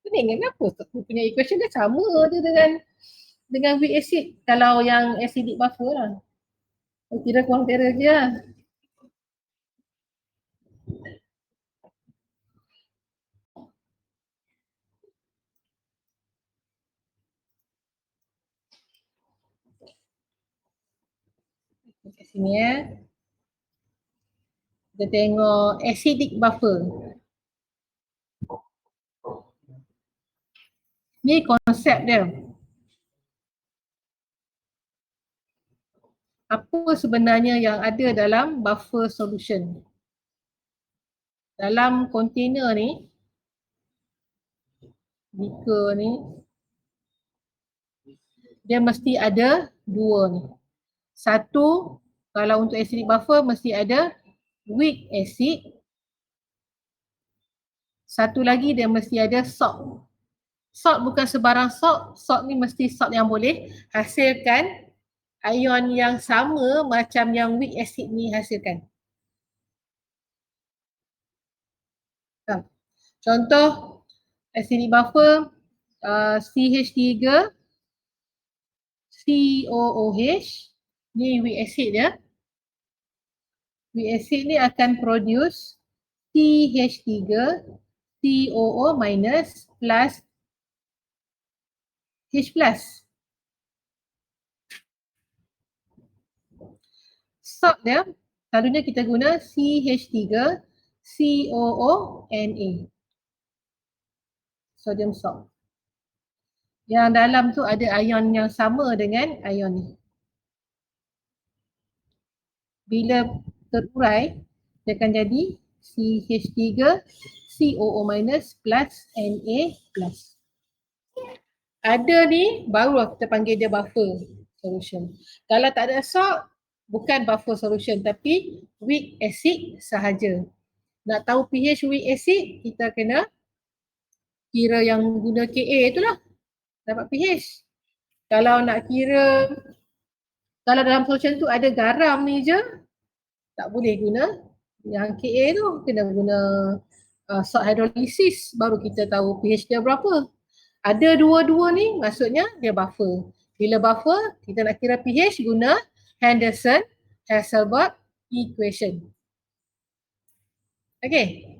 pening kenapa punya equation dia sama je dengan weak acid kalau yang acidic buffer lah. Kira korang tera je lah. Kat sini ya. Kita tengok acidic buffer. Ni konsep dia. Apa sebenarnya yang ada dalam buffer solution? Dalam container ni, beaker ni, dia mesti ada dua ni. Satu, kalau untuk acidic buffer mesti ada weak acid. Satu lagi dia mesti ada salt. Salt bukan sebarang salt. Salt ni mesti salt yang boleh hasilkan ion yang sama macam yang weak acid ni hasilkan. Contoh acidic buffer CH3 COOH ni weak acid dia. Weak acid ni akan produce CH3 COO minus plus H plus. Salt dia selalunya kita guna CH3 COO-Na. Sodium salt. Yang dalam tu ada ion yang sama dengan ion ni. Bila terurai, dia akan jadi CH3 COO minus plus Na plus. Ada ni baru kita panggil dia buffer solution. Kalau tak ada salt, Bukan buffer solution tapi weak acid sahaja. Nak tahu pH weak acid, kita kena kira yang guna Ka itulah, dapat pH. Kalau nak kira, kalau dalam solution tu ada garam ni je, tak boleh guna yang Ka tu, kena guna salt hydrolysis baru kita tahu pH dia berapa. Ada dua-dua ni maksudnya dia buffer. Bila buffer, kita nak kira pH guna Henderson-Hasselbalch equation. Okay.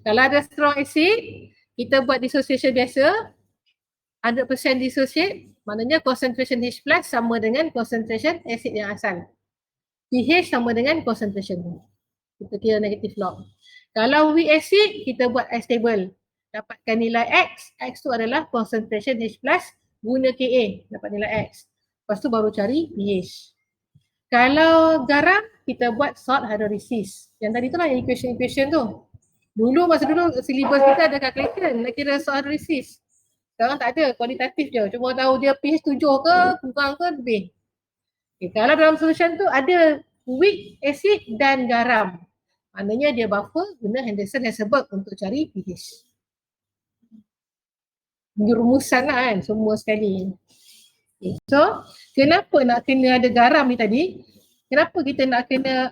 Kalau ada strong acid, kita buat dissociation biasa, 100% dissociate, maknanya concentration H plus sama dengan concentration acid yang asal. pH sama dengan concentration tu. Kita kira negative log. Kalau weak acid, kita buat X table. Dapatkan nilai X. X tu adalah concentration H plus guna Ka. Dapat nilai X. Lepas tu baru cari pH. Kalau garam, kita buat salt hydrolysis. Yang tadi tu lah yang equation-equation tu. Dulu, masa dulu syllabus kita ada calculation nak kira salt hydrolysis. Sekarang tak ada, kualitatif je. Cuma tahu dia pH 7 ke, kurang ke, lebih. Okay, kalau dalam solution tu ada weak acid dan garam. Maknanya dia buffer guna Henderson-Hasselbalch untuk cari pH. Rumusan lah kan, semua sekali. Okay. So, kenapa nak kena ada garam ni tadi? Kenapa kita nak kena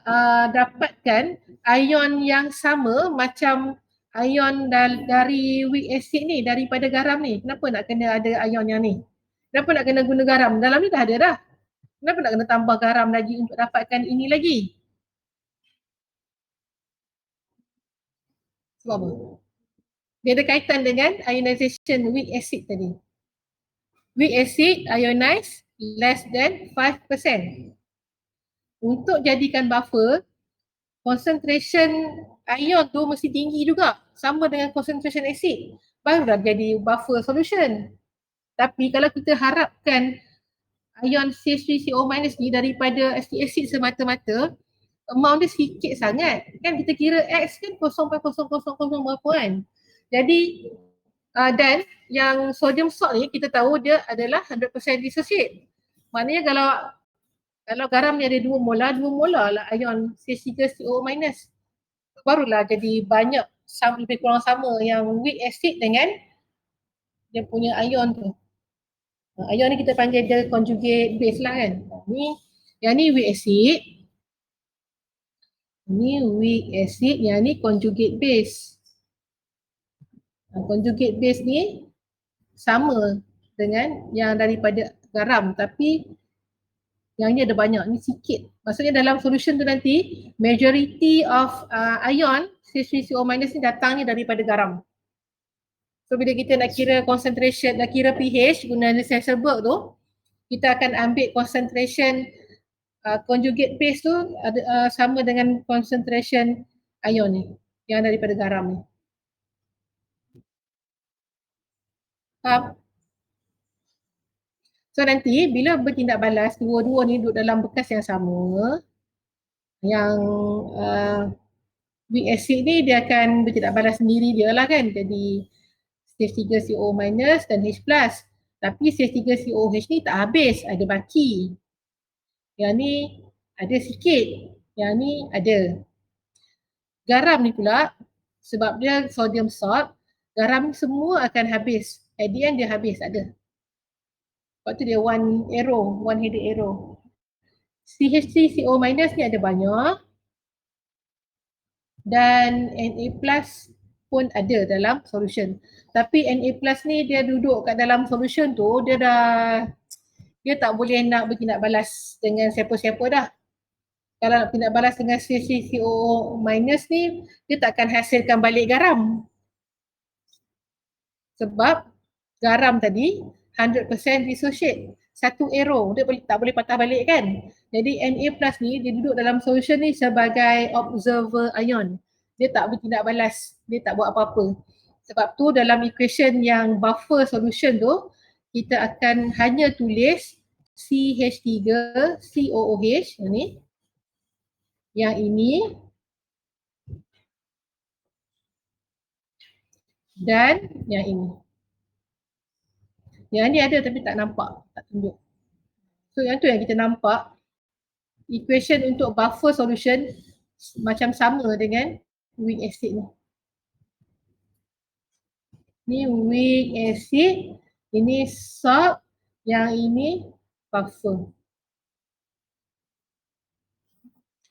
dapatkan ion yang sama macam ion dari weak acid ni, daripada garam ni? Kenapa nak kena ada ion yang ni? Kenapa nak kena guna garam? Dalam ni dah ada dah. Kenapa nak kena tambah garam lagi untuk dapatkan ini lagi? Sebab apa? Dia ada kaitan dengan ionization weak acid tadi. Weak acid ionize less than 5%. Untuk jadikan buffer, concentration ion tu mesti tinggi juga, sama dengan concentration acid. Barulah jadi buffer solution. Tapi kalau kita harapkan ion CH3CO- ni daripada acid semata-mata, amount dia sikit sangat. Kan kita kira X kan 0.0000 berapa kan. Jadi dan yang sodium salt ni kita tahu dia adalah 100% dissociate. Maknanya kalau garam ni ada 2 molar lah ion CH3CO-. Barulah jadi banyak, lebih kurang sama yang weak acid dengan dia punya ion tu. Ion ni kita panggil dia conjugate base lah kan. Yang ni weak acid. Ni weak acid, yang ni conjugate base. Conjugate base ni sama dengan yang daripada garam tapi yang ni ada banyak, ni sikit. Maksudnya dalam solution tu nanti majority of ion CH3CO- ni datangnya daripada garam. So bila kita nak kira concentration, nak kira pH guna Henderson-Hasselbalch tu, kita akan ambil concentration conjugate base tu sama dengan concentration ion ni yang daripada garam ni. Faham? So nanti bila bertindak balas, dua-dua ni duduk dalam bekas yang sama, yang weak acid ni dia akan bertindak balas sendiri dia lah kan, jadi CH3CO- dan H+. Tapi CH3COH ni tak habis, ada baki. Yang ni ada sikit, yang ni ada. Garam ni pula, sebab dia sodium salt, garam semua akan habis. At the end dia habis, ada. Sebab tu dia one headed arrow. CH3CO- ni ada banyak dan Na+ pun ada dalam solution. Tapi Na+ ni dia duduk kat dalam solution tu, dia tak boleh nak bertindak balas dengan siapa-siapa dah. Kalau nak bertindak balas dengan CH3CO- ni, dia tak akan hasilkan balik garam. Sebab garam tadi 100% dissociate. Satu arrow, dia tak boleh patah balik kan. Jadi Na+ ni dia duduk dalam solution ni sebagai observer ion. Dia tak bertindak balas, dia tak buat apa-apa. Sebab tu dalam equation yang buffer solution tu, kita akan hanya tulis CH3COOH ni. Yang ini dan yang ini. Yang ni ada tapi tak nampak, tak tunjuk. So yang tu yang kita nampak, equation untuk buffer solution macam sama dengan weak acid ni. Ni weak acid, ini salt, yang ini buffer.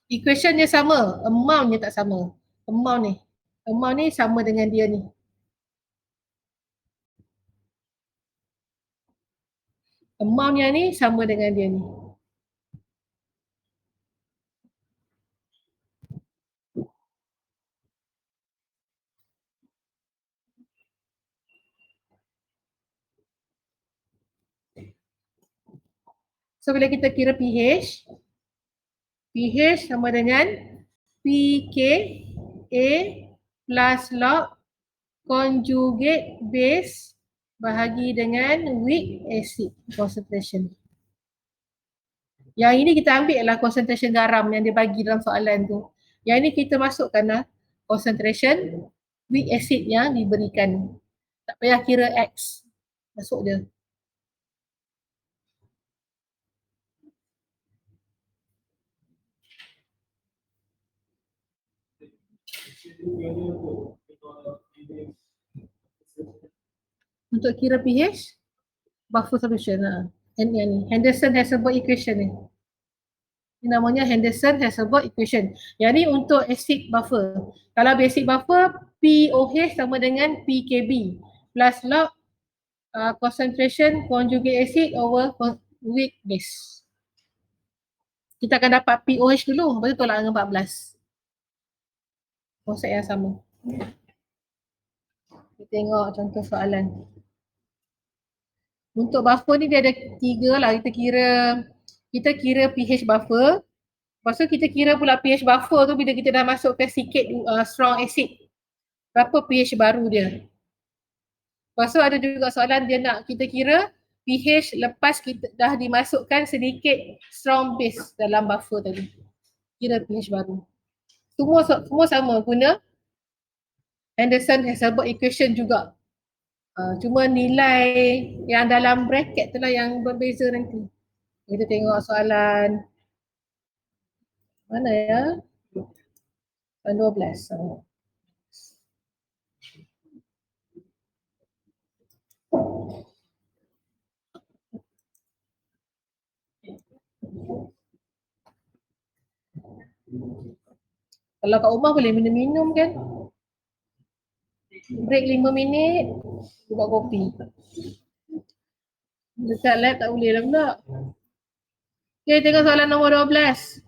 Equation dia sama, amount dia tak sama. Amount ni sama dengan dia ni. Amount yang ni sama dengan dia ni. So bila kita kira pH, pH sama dengan pKa plus log conjugate base bahagi dengan weak acid concentration. Yang ini kita ambil lah concentration garam yang dia bagi dalam soalan tu. Yang ini kita masukkan lah concentration weak acid yang diberikan. Tak payah kira X. Masuk je. Untuk kira pH, buffer solution lah. Henderson-Hasselbalch equation ni. Ini namanya Henderson-Hasselbalch equation. Yang ni untuk acid buffer. Kalau basic buffer, POH sama dengan PKB plus log concentration conjugate acid over weak base. Kita akan dapat POH dulu, lepas tu tolak dengan 14. Konsep yang sama. Kita tengok contoh soalan. Untuk buffer ni dia ada 3 lah. Kita kira pH buffer. Lepas tu kita kira pula pH buffer tu bila kita dah masukkan sikit strong acid. Berapa pH baru dia. Lepas tu ada juga soalan dia nak kita kira pH lepas kita dah dimasukkan sedikit strong base dalam buffer tadi. Kira pH baru. Semua sama guna Henderson-Hasselbalch equation juga. Cuma nilai yang dalam bracket tu lah yang berbeza nanti. Kita tengok soalan mana ya? Soalan 12. Kalau kat rumah boleh minum-minum kan? Break 5 minit, buat kopi. Dekat lab tak boleh lah pula. Okay, tengok soalan nombor 12.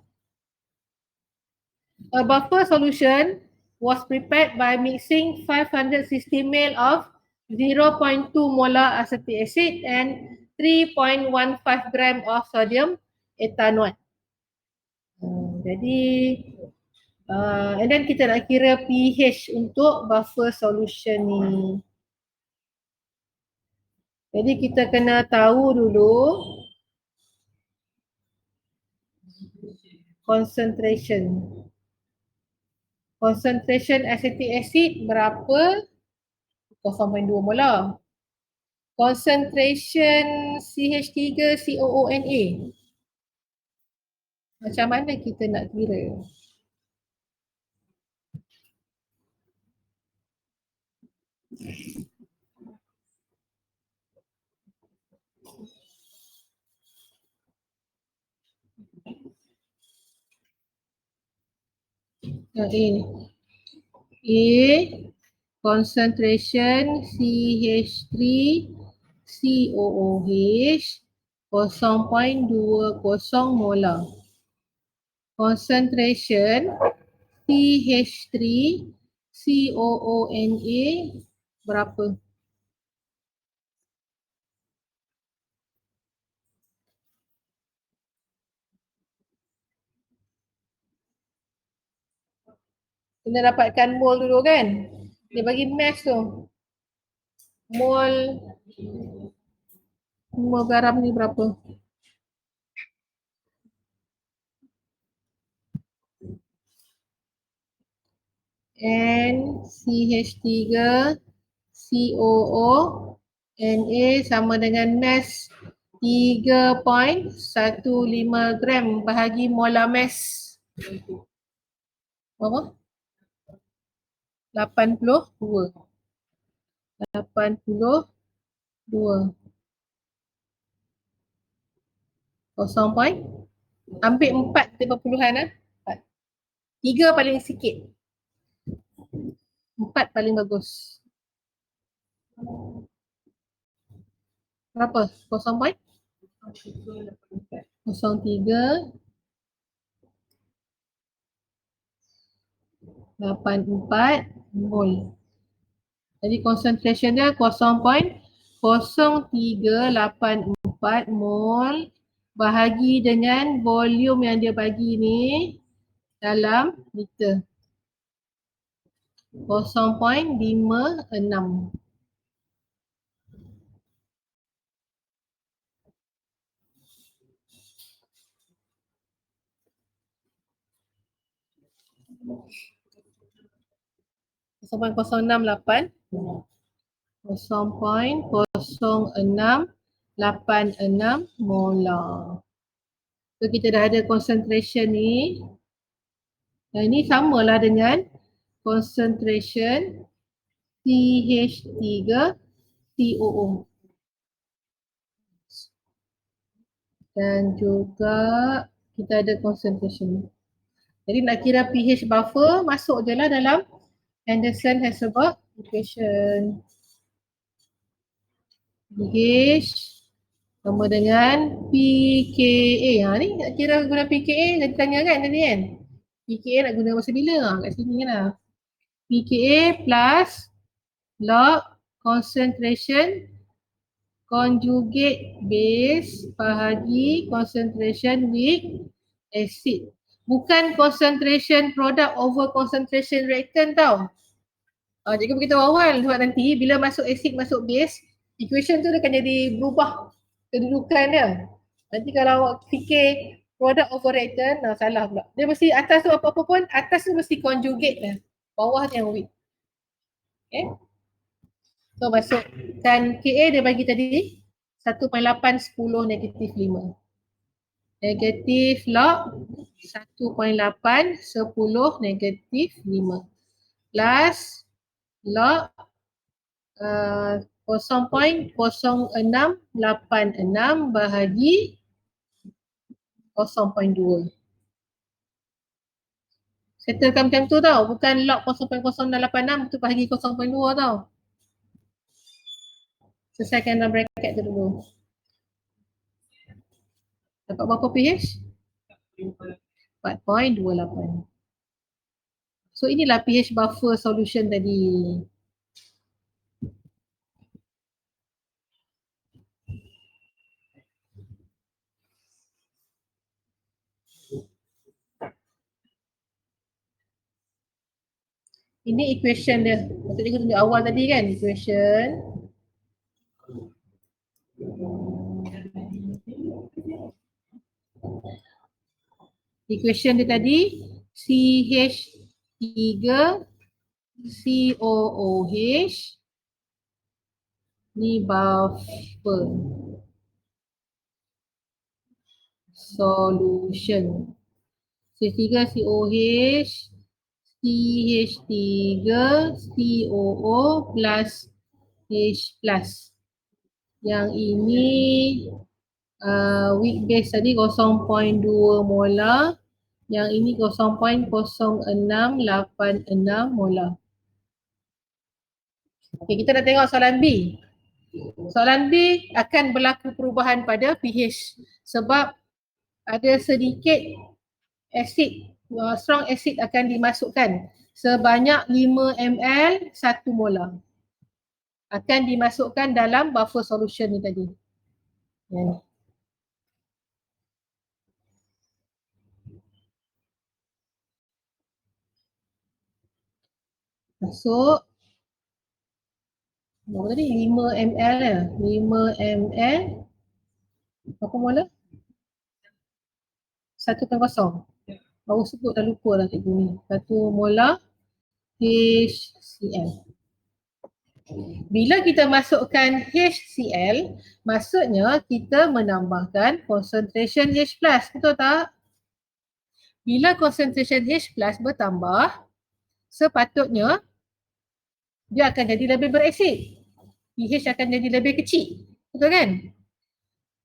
A buffer solution was prepared by mixing 560 ml of 0.2 molar acetic acid and 3.15 gram of sodium ethanol. Jadi and then kita nak kira pH untuk buffer solution ni. Jadi kita kena tahu dulu concentration. Concentration acetic acid berapa? 0.2 molar. Concentration CH3COONA. Macam mana kita nak kira? Concentration CH3COOH 0.20 molar. Concentration CH3COONA berapa? Kena dapatkan mol dulu kan? Dia bagi mass tu. Mol garam ni berapa? NCH3COO Na sama dengan mass 3.15 gram bahagi molar mass. Berapa? 82. 82. 0. Ambil 4 tiba puluhan lah. 3 paling sikit. 4 paling bagus. Berapa? 0.03 84 mol. Jadi concentration dia 0.0384 mol bahagi dengan volume yang dia bagi ni dalam liter. 0.56. Kosong 0.068 0.0686 molar. So kita dah ada concentration ni. Dan ini samalah dengan concentration CH3COO. Dan juga kita ada concentration ni. Jadi nak kira pH buffer, masuk je lah dalam Anderson-Hasselbalch equation. pH sama dengan pKa. Ni nak kira guna pKa, dah ditanya kan tadi kan? pKa nak guna masa bila? Kat sini kan lah. pKa plus log concentration conjugate base bahagi concentration weak acid. Bukan concentration product over concentration reactant tau. Cikgu beritahu awal sebab nanti bila masuk acid masuk base, equation tu dia akan jadi berubah kedudukan dia. Nanti kalau awak fikir product over reactant, salah pula. Dia mesti atas tu apa-apa pun, atas tu mesti conjugate lah. Bawah tu yang weak. Okay. So masukkan Ka dia bagi tadi 1.810 negatif 5. Negatif log 1.810 negatif 5 plus log 0.0686 bahagi 0.2. Settlekan macam tu tau, bukan log 0.0686 tu bahagi 0.2 tau. Selesaikan dalam bracket tu dulu. Dapat berapa pH? 4.28. So inilah pH buffer solution tadi. Ini equation dia. Maksudnya kita tunjuk awal tadi kan, equation. Equation dia tadi CH3COOH ni buffer solution. CH3COOH CH3COO plus H plus. Yang ini weak base tadi 0.2 molar. Yang ini 0.0686 molar. Okay, kita nak tengok soalan B. Soalan B akan berlaku perubahan pada pH sebab ada sedikit asid, strong acid akan dimasukkan sebanyak 5 ml 1 molar. Akan dimasukkan dalam buffer solution ni tadi. Ya. Masuk berapa tadi? 5 ml ya? 5 ml berapa molar? 1.0. Baru sebut dah lupa dah cikgu ni. 1 molar HCl. Bila kita masukkan HCl, maksudnya kita menambahkan concentration H+, betul tak? Bila concentration H+ bertambah, sepatutnya dia akan jadi lebih berasid. pH akan jadi lebih kecil. Betul kan?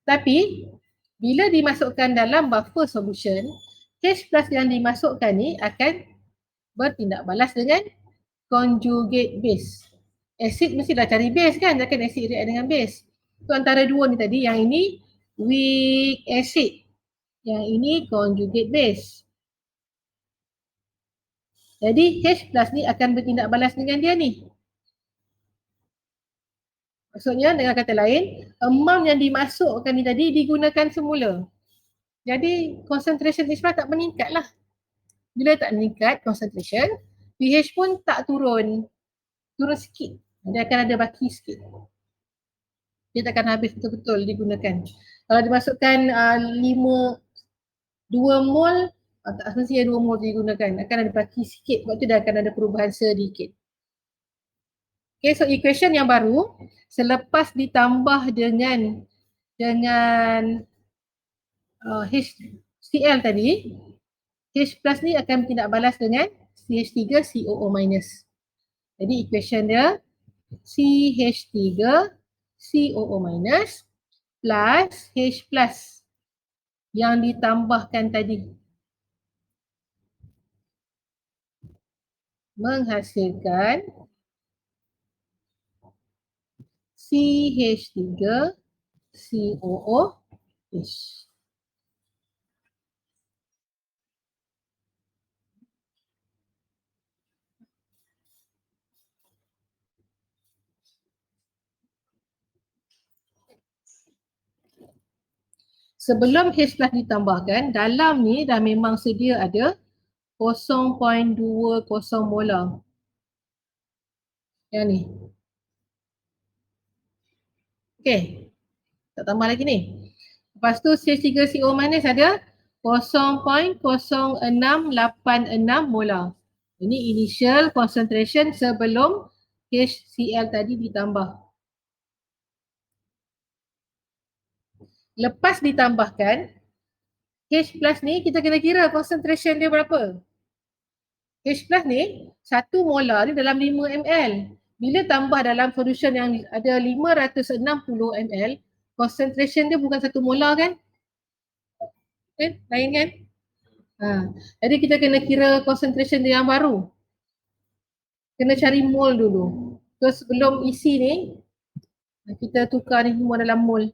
Tapi bila dimasukkan dalam buffer solution, H+ yang dimasukkan ni akan bertindak balas dengan conjugate base. Asid mesti dah cari base kan, takkan asid react dengan base. So antara dua ni tadi, yang ini weak acid, yang ini conjugate base. Jadi H+ ni akan bertindak balas dengan dia ni. Maksudnya dengan kata lain, amount yang dimasukkan ni tadi digunakan semula. Jadi concentration H+ tak meningkat lah. Bila tak meningkat concentration, pH pun tak turun. Turun sikit. Dia akan ada baki sikit. Dia takkan habis betul-betul digunakan. Kalau dimasukkan 2 mol, tak semestinya 2 mol digunakan. Akan ada baki sikit. Sebab tu dia akan ada perubahan sedikit. Okay, so equation yang baru, selepas ditambah dengan HCl tadi, H+ ni akan tidak balas dengan CH3 COO-. Jadi equation dia CH3 COO- plus H+ yang ditambahkan tadi menghasilkan CH3 COOH. Sebelum H+ ditambahkan, dalam ni dah memang sedia ada 0.20 molar. Yang ni. Okay. Tak tambah lagi ni. Lepas tu CH3CO- ada 0.0686 molar. Ini initial concentration sebelum HCl tadi ditambah. Lepas ditambahkan, H+ ni kita kena kira concentration dia berapa. H+ ni 1 molar ni dalam 5 ml. Bila tambah dalam solution yang ada 560 ml, concentration dia bukan 1 molar kan? Lain kan? Jadi kita kena kira concentration dia yang baru. Kena cari mol dulu. So sebelum isi ni, kita tukar ni semua dalam mol.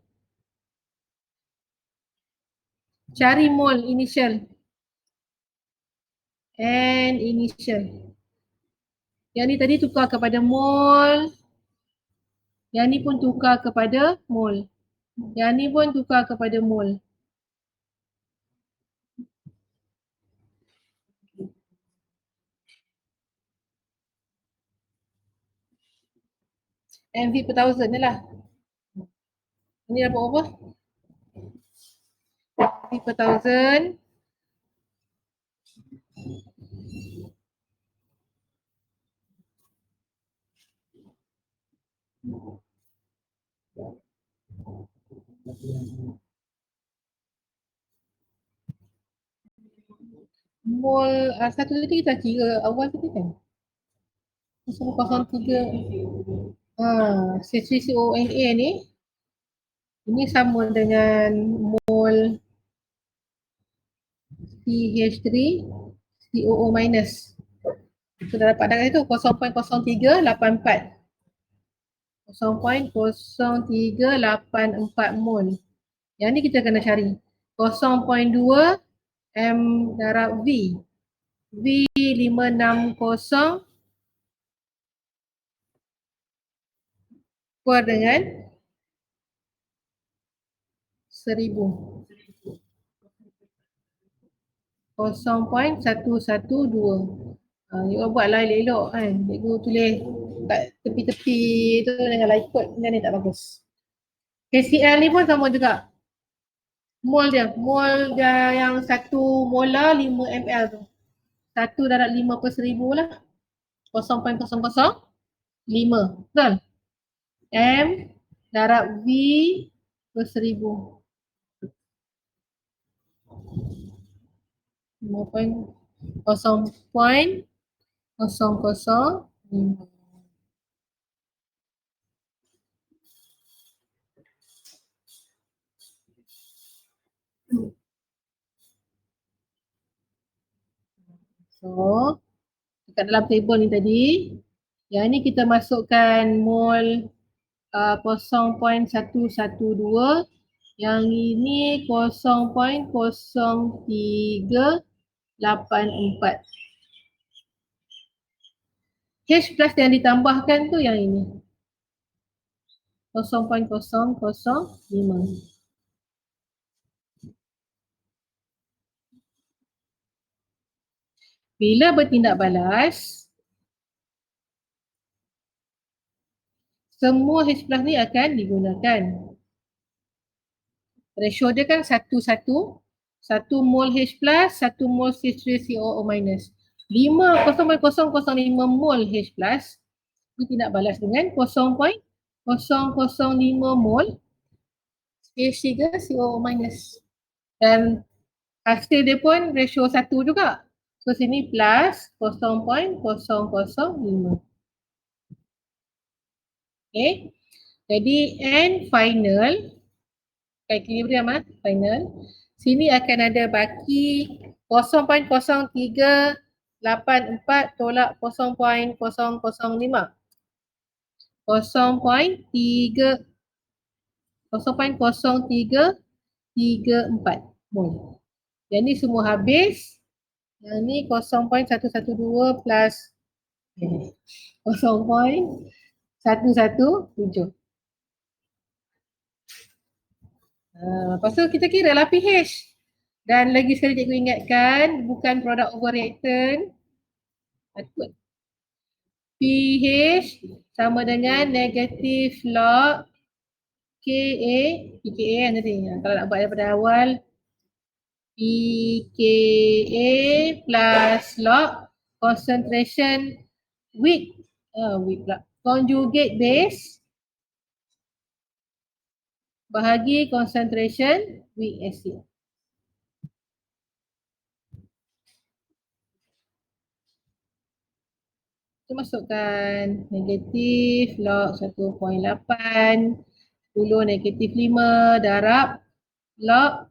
Cari mol initial. And initial. Yang ni tadi tukar kepada mol. Yang ni pun tukar kepada mol. Yang ni pun tukar kepada mol. MV per thousand je lah. Ini dapat apa? MV per thousand. Mol satu tadi kita kira awal tadi kan? 0.03 C3CONA ni ini sama dengan mol CH3 COO-. Kita dah dapat darah itu 0.0384. 0.0384 mol. Yang ni kita kena cari 0.2 M darab V. V560 kuat dengan 1000. 0.112. You buatlah elok-elok kan. Cikgu tulis kat tepi-tepi tu janganlah ikut, macam ni tak bagus. HCl ni pun sama juga. Mol dia yang 1 molar 5 ml tu. 1 darab 5 per 1000 lah. 0.00 5. Betul? M darab V per 1000. 0.005. So, dekat dalam table ni tadi, yang ni kita masukkan mol 0.112, yang ini 0.0384. H plus yang ditambahkan tu yang ini 0.005. Bila bertindak balas, semua H plus ni akan digunakan. Ratio dia kan 1:1, 1 mol H plus, 1 mol C3COO minus. 0.005 mol H plus bertindak balas dengan 0.005 mol C3COO minus. Dan hasil dia pun ratio 1 juga. So sini plus 0.005. Okay. Jadi N final, equilibrium final. Sini akan ada baki 0.0384 tolak 0.005. 0.0334 mol. Yang ni semua habis. Yang ni 0.112 plus 0.117. Lepas tu kita kira lah pH. Dan lagi sekali cikgu ingatkan, bukan produk overreactant. pH sama dengan negatif log KA, pKa kan tadi. Kalau nak buat daripada awal, pKa plus log concentration with conjugate base bahagi concentration weak acid. Kita masukkan negatif log 1.8, 10 negatif 5 darab log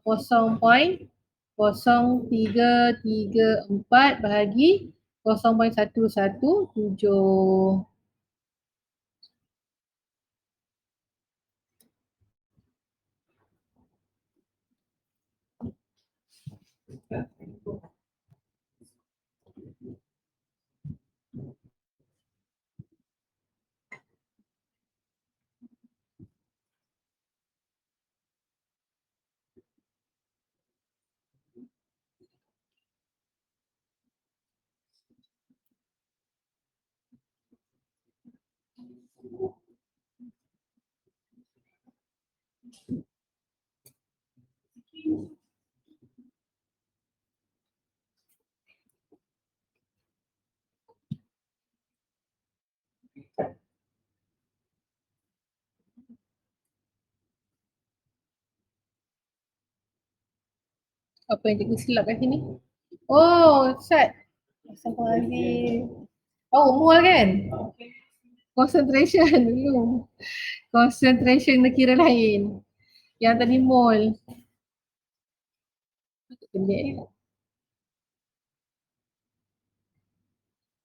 0.0334 bahagi 0.117. Apa yang cikgu silap kat sini? Oh, Sat. Astagfirullahaladzim. Oh, mol kan? Concentration dulu. Concentration kira lain. Yang tadi mol.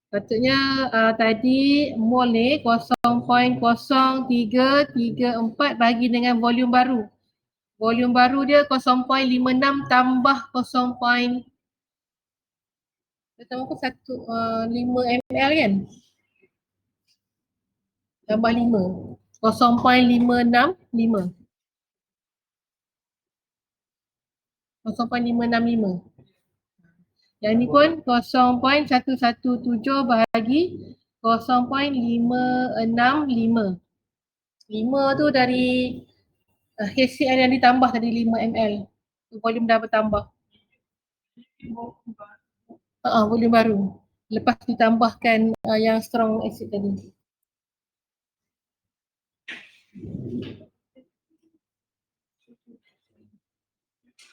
Patutnya tadi mol ni 0.0334 bagi dengan volume baru. Volume baru dia 0.56 tambah 0. Tambah 5 ml kan? Tambah 5. 0.565. 0.565. Yang ni pun 0.117 bahagi 0.565. 5 tu dari HCl yang ditambah tadi 5 ml. Volume dah bertambah. Volume baru. Lepas ditambahkan yang strong acid tadi.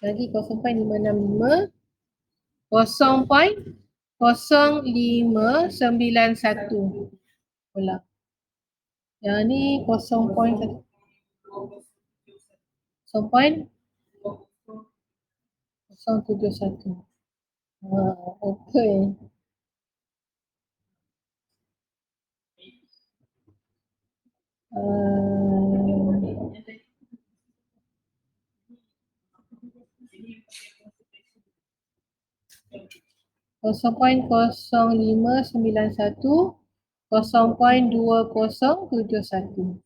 Lagi 0.565, 0.0591 pula. Yang ni 0.071. Okey. Kosong poin 0591, 0.2071.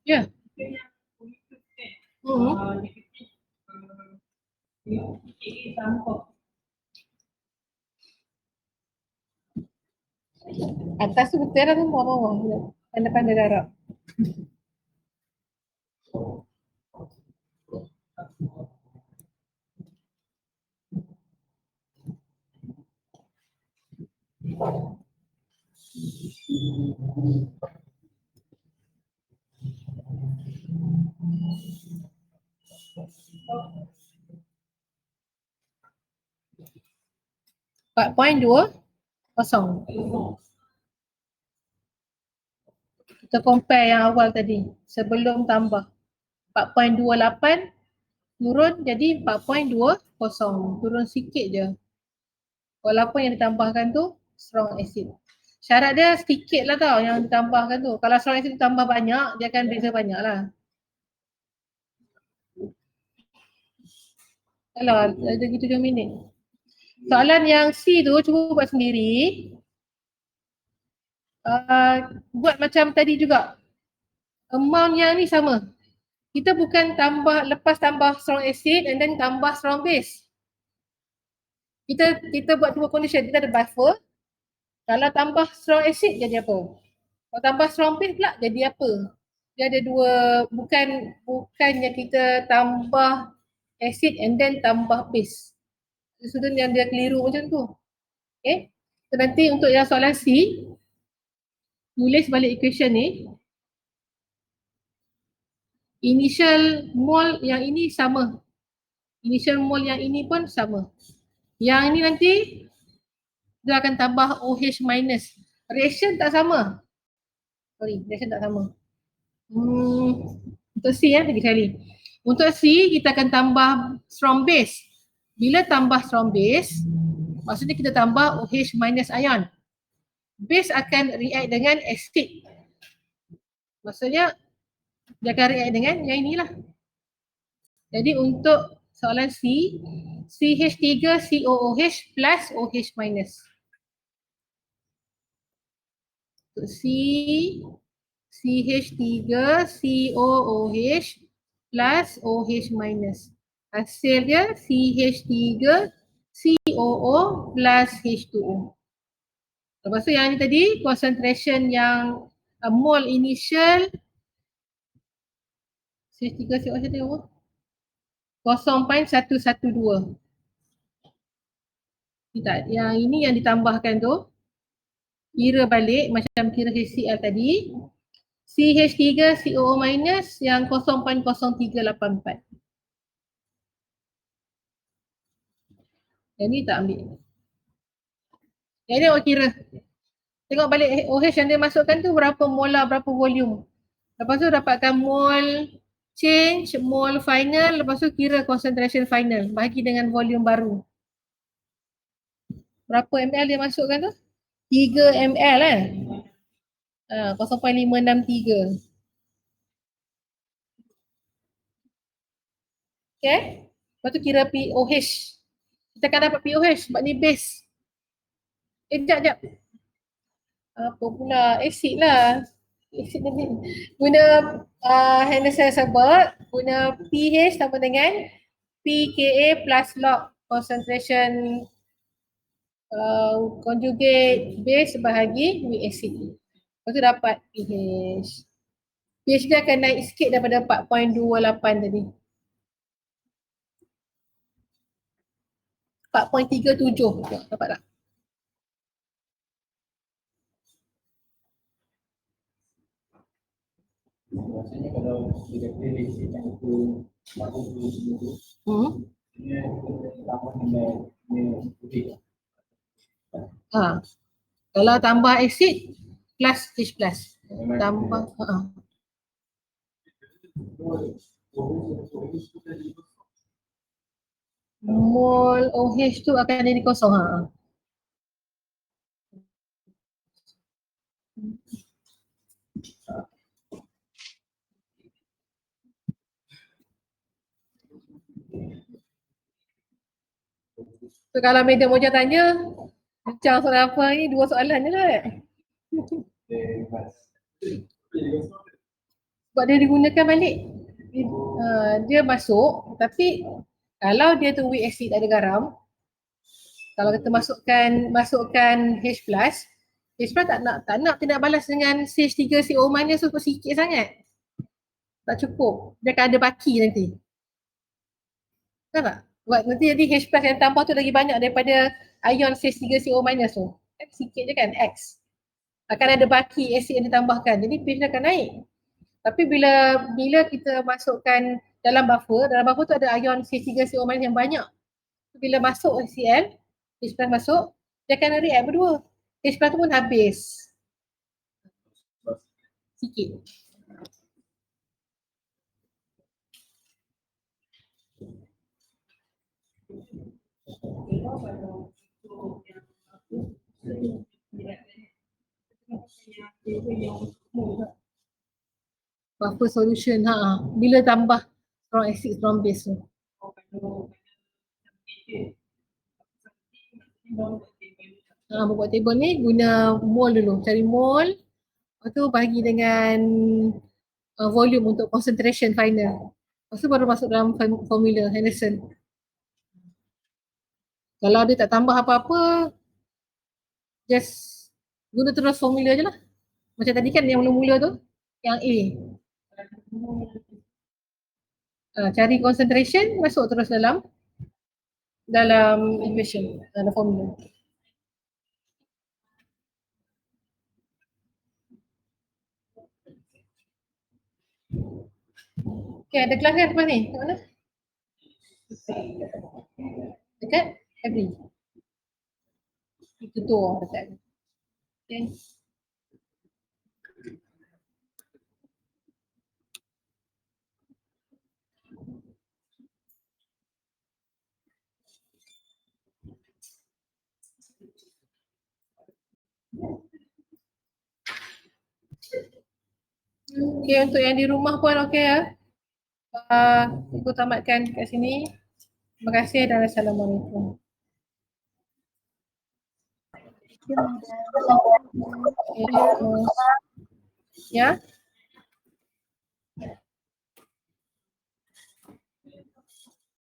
Ya. Atas tu betul lah tu bawah-bawah. Pandai-pandai darab. .20. Kita compare yang awal tadi sebelum tambah 4.28 turun jadi 4.20, turun sikit je. Walaupun yang ditambahkan tu strong acid. Syarat dia sikit lah tau yang ditambahkan tu. Kalau strong acid ditambah banyak, dia akan beza banyak lah. Kalau ada gitu 7 minit. Soalan yang C tu cuba buat sendiri. Buat macam tadi juga. Amount yang ni sama. Kita bukan lepas tambah strong acid and then tambah strong base. Kita buat dua condition. Kita ada buffer. Kalau tambah strong acid jadi apa? Kalau tambah strong base pula jadi apa? Dia ada dua, bukannya kita tambah acid and then tambah base. Student yang dia keliru macam tu. Okay. So, nanti untuk yang soalan C, tulis balik equation ni. Initial mole yang ini sama. Initial mole yang ini pun sama. Yang ini nanti dia akan tambah OH minus. Reaction tak sama. Reaction tak sama. Untuk C lagi sekali. Untuk C kita akan tambah strong base. Bila tambah strong base, maksudnya kita tambah OH minus ion. Base akan react dengan acid. Maksudnya dia akan react dengan yang inilah. Jadi untuk soalan C, CH3COOH plus OH minus. Untuk C, CH3COOH plus OH minus. Hasil dia CH3COO plus H2O. Lepas tu yang ni tadi, concentration yang mole initial CH3COOH tadi apa? 0.112. Tak, yang ini yang ditambahkan tu kira balik macam kira HCl tadi. CH3COO minus yang 0.0384. Yang ni tak ambil. Yang ni awak kira. Tengok balik OH yang dia masukkan tu berapa molar, berapa volume. Lepas tu dapatkan mole change, mole final, lepas tu kira concentration final. Bagi dengan volume baru. Berapa ml dia masukkan tu? 3 ml 0.563. Okay. Lepas tu kira POH. Kita akan dapat POH sebab ni base. Sekejap. Apa pula? Acid lah. Acid tadi. Guna Henderson sebut, guna pH sama dengan pKa plus log concentration conjugate base bahagi with acid. Lepas tu dapat pH. pH dia akan naik sikit daripada 4.28 tadi. 4.37. Dapat tak? Maksudnya kalau kita pilih yang itu lagu itu, dia tambah dengan putih. Kalau tambah acid plus H plus. Tambah mol OH tu akan jadi kosong. So, kalau Madam Moja tanya, macam soalan apa ni? 2 soalan je lah. Sebab dia digunakan balik. Dia masuk, tapi kalau dia tu weak acid tak ada garam, kalau kita masukkan H plus tak nak tidak balas dengan CH3CO minus tu sikit sangat. Tak cukup. Dia akan ada baki nanti. Tahu tak? Sebab nanti jadi H plus yang tambah tu lagi banyak daripada ion CH3CO minus tu. Sikit je kan, X. Akan ada baki asid yang ditambahkan. Jadi pH dia akan naik. Tapi bila kita masukkan dalam buffer tu ada ion CH3CO minus yang banyak. Bila masuk HCl, H plus masuk, dia akan react berdua. H plus tu pun habis. Sikit. Buffer solution, bila tambah strong acid, strong base tu. Buat table ni guna mol dulu, cari mol, lepas tu bagi dengan volume untuk concentration final. Lepas tu baru masuk dalam formula Henderson. Kalau dia tak tambah apa-apa, just guna terus formula je lah. Macam tadi kan yang mula-mula tu, yang A. Cari concentration, masuk terus dalam equation, dalam formula. Okay, ada kelas kan lepas ni? Kat mana? Dekat Every. Itu tu dekat. Okay. Okay, untuk yang di rumah pun okay ya. Aku tamatkan kat sini. Terima kasih dan Assalamualaikum. Ya.